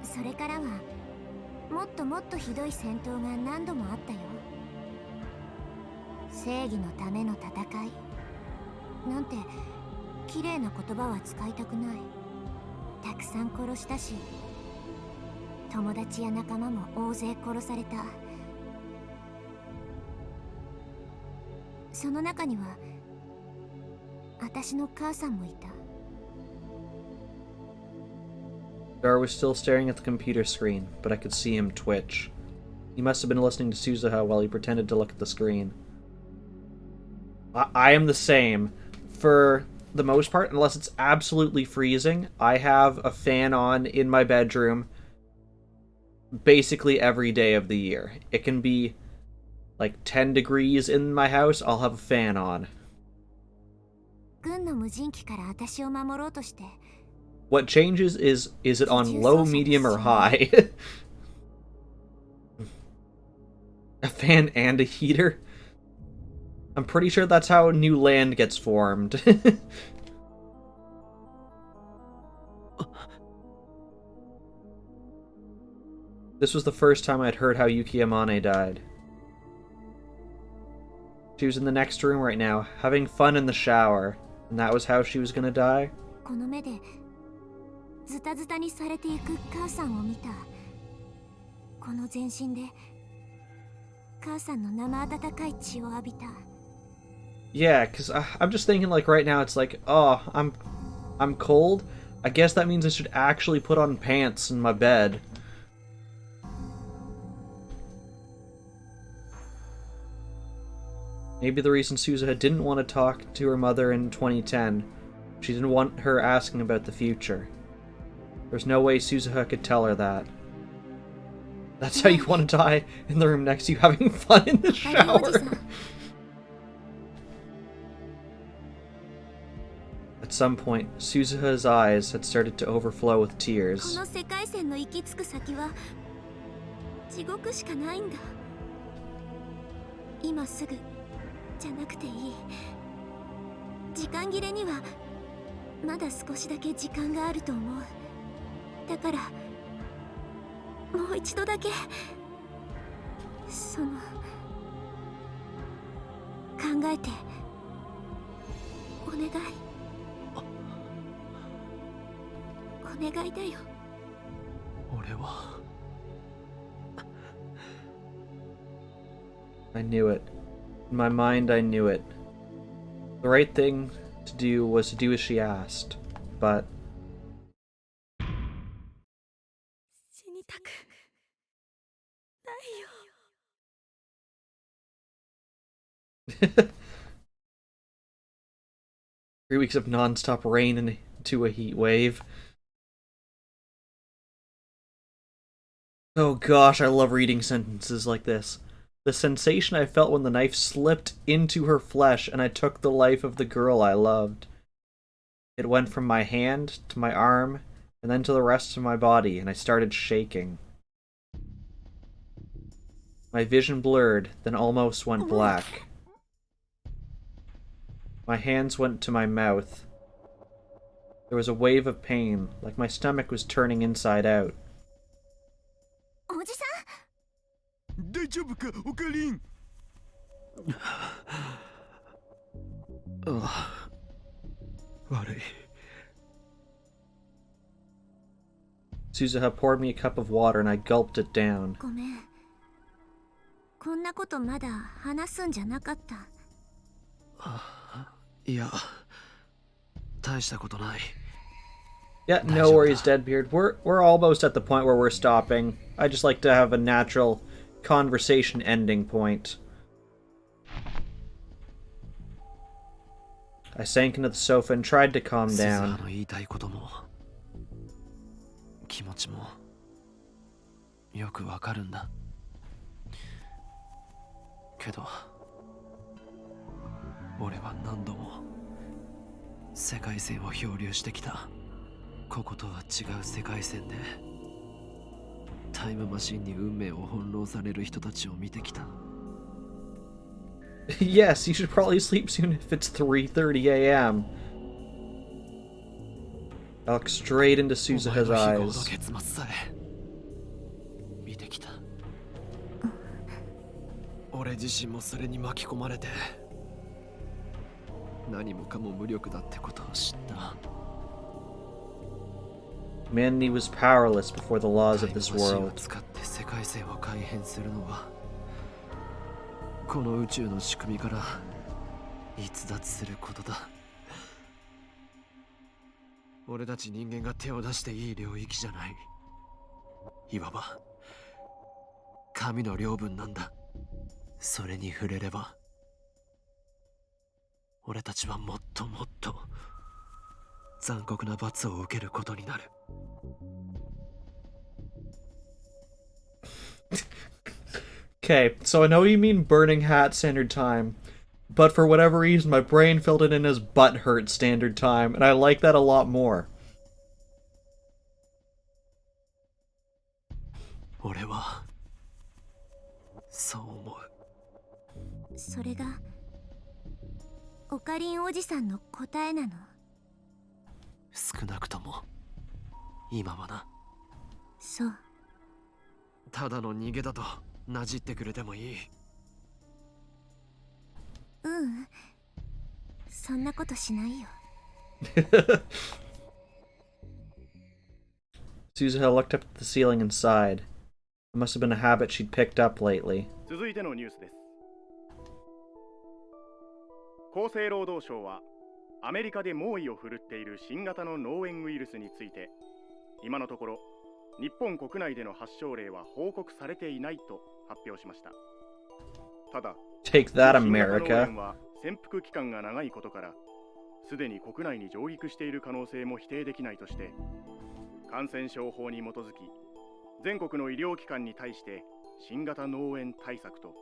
それからはもっともっとひどい戦闘が何度もあったよ。正義のための戦いなんて綺麗な言葉は使いたくない。たくさん殺したし、友達や仲間も大勢殺された。その中には私の母さんもいた。Dar was still staring at the computer screen, but I could see him twitch. He must have been listening to Suzuha while he pretended to look at the screen. I am the same. For the most part, unless it's absolutely freezing, I have a fan on in my bedroom basically every day of the year. It can be like 10 degrees in my house, I'll have a fan on. 軍の無人機から私を守ろうとして。 What changes is it on low, medium, or high? A fan and a heater? I'm pretty sure that's how new land gets formed. This was the first time I'd heard how Yuki Amane died. She was in the next room right now, having fun in the shower, and that was how she was gonna die? この目でズタズタにされていく母さんを見た。この全身で母さんの生温かい血を浴びた。 Yeah, because I'm just thinking, like, right now it's like, oh, I'm cold. I guess that means I should actually put on pants in my bed. Maybe the reason Suzuha didn't want to talk to her mother in 2010, she didn't want her asking about the future. There's no way Suzuha could tell her that. That's how you want to die, in the room next to you having fun in the shower. At some point, Suzuha's eyes had started to overflow with tears. この世界線の行き着く先は地獄しかないんだ。今すぐじゃなくていい。時間切れにはまだ少しだけ時間があると思う。だからもう一度だけその考えてお願い。お願いだよ。俺は I knew it. In my mind, I knew it. The right thing to do was to do as she asked, but... 死にたくないよ。 3 weeks of non-stop rain into a heat wave. Oh gosh, I love reading sentences like this. The sensation I felt when the knife slipped into her flesh and I took the life of the girl I loved. It went from my hand to my arm and then to the rest of my body, and I started shaking. My vision blurred, then almost went black. My hands went to my mouth. There was a wave of pain, like my stomach was turning inside out. おじさん。大丈夫か、オカリン。ああ、悪い。 Suzuha poured me a cup of water and I gulped it down. ごめん。こんなことまだ話すんじゃなかった。いや、大したことない。 Yeah, no worries, Deadbeard. We're almost at the point where we're stopping. I just like to have a natural conversation ending point. I sank into the sofa and tried to calm down. の言いたいことも気持ちもよくわかるんだ。けど俺は何度も世界線を漂流してきた。こことは違う世界線でタイムマシンに運命を翻弄される人たちを見てきた。Yes, you should probably sleep soon if it's 3:30 a.m. I looked straight into お前 Suzuha's の非業の eyes. 結末さえ見てきた。俺自身もそれに巻き込まれて、何もかも無力だってことを知った。Humanity was powerless before the laws タ of イムマ this シンを world. 使って世界線を改変するのは、この宇宙の仕組みから逸脱することだ。俺たち人間が手を出していい領域じゃない。いわば神の領分なんだ。それに触れれば、俺たちはもっともっと残酷な罰を受けることになる。Okay, so I know you mean burning hat standard time, but for whatever reason my brain filled it in as butt hurt standard time, and I like that a lot more. 俺はそう思う。それがオカリンおじさんの答えなの？少なくとも今はな。そう。ただの逃げだとなじってくれてもいい。うん、そんなことしないよ。Suzuha looked up at the ceiling and sighed. It must have been a habit she'd picked up lately. 続いてのニュースです。厚生労働省はアメリカで猛威を振るっている新型の脳炎ウイルスについて、今のところ日本国内での発症例は報告されていないと発表しました。ただ、 Take that, 新型脳 America. 炎は潜伏期間が長いことから、すでに国内に上陸している可能性も否定できないとして、感染症法に基づき全国の医療機関に対して新型脳炎対策と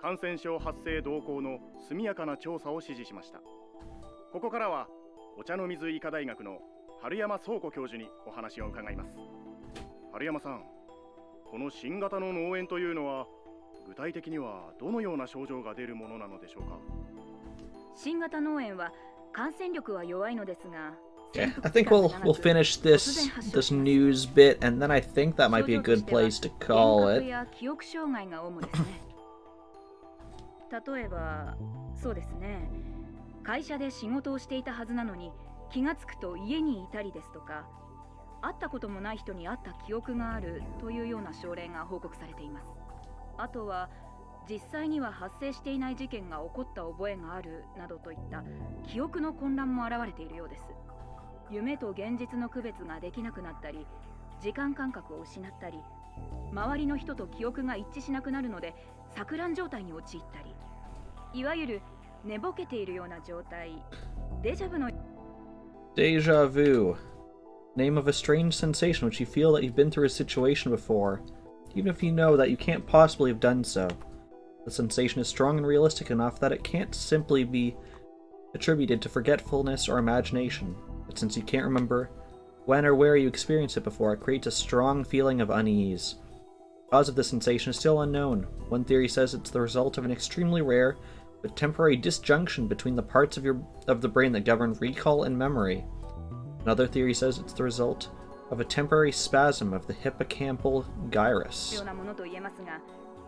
感染症発生動向の速やかな調査を指示しました。ここからはお茶の水医科大学の春山倉庫教授にお話を伺います。春山さん、この新型の脳炎というのは具体的にはどのような症状が出るものなのでしょうか。新型脳炎は感染力は弱いのですが、 Okay, I think we'll finish this news bit, and then I think that might be a good place to call 幻覚 it. や記憶障害が主ですね。例えば、そうですね。会社で仕事をしていたはずなのに気がつくと家にいたりですとか、会ったこともない人に会った記憶があるというような症例が報告されています。あとは実際には発生していない事件が起こった覚えがあるなどといった記憶の混乱も現れているようです。夢と現実の区別ができなくなったり、時間感覚を失ったり、周りの人と記憶が一致しなくなるので錯乱状態に陥ったり、いわゆる寝ぼけているような状態、デジャブの Deja vu. Name of a strange sensation which you feel that you've been through a situation before, even if you know that you can't possibly have done so. The sensation is strong and realistic enough that it can't simply be attributed to forgetfulness or imagination, but since you can't remember when or where you experienced it before, it creates a strong feeling of unease. The cause of this sensation is still unknown. One theory says it's the result of an extremely rare but temporary disjunction between the parts of the brain that govern recall and memory. Another theory says it's the result of a temporary spasm of the hippocampal よ gyrus. うなものと言えますが、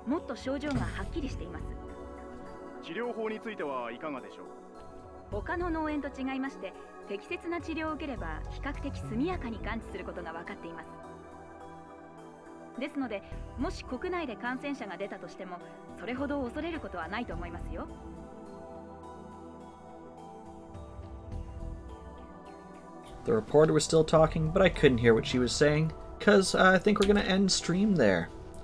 もっと症状がはっきりしています。治療法についてはいかがでしょう。他の脳炎と違いまして、適切な治療を受ければ比較的速やかに完治することが分かっています。ですので、もし国内で感染者が出たとしても、それほど恐れることはないと思いますよ。The reporter was still talking, but I couldn't hear what she was saying, cause I think we're gonna end stream there.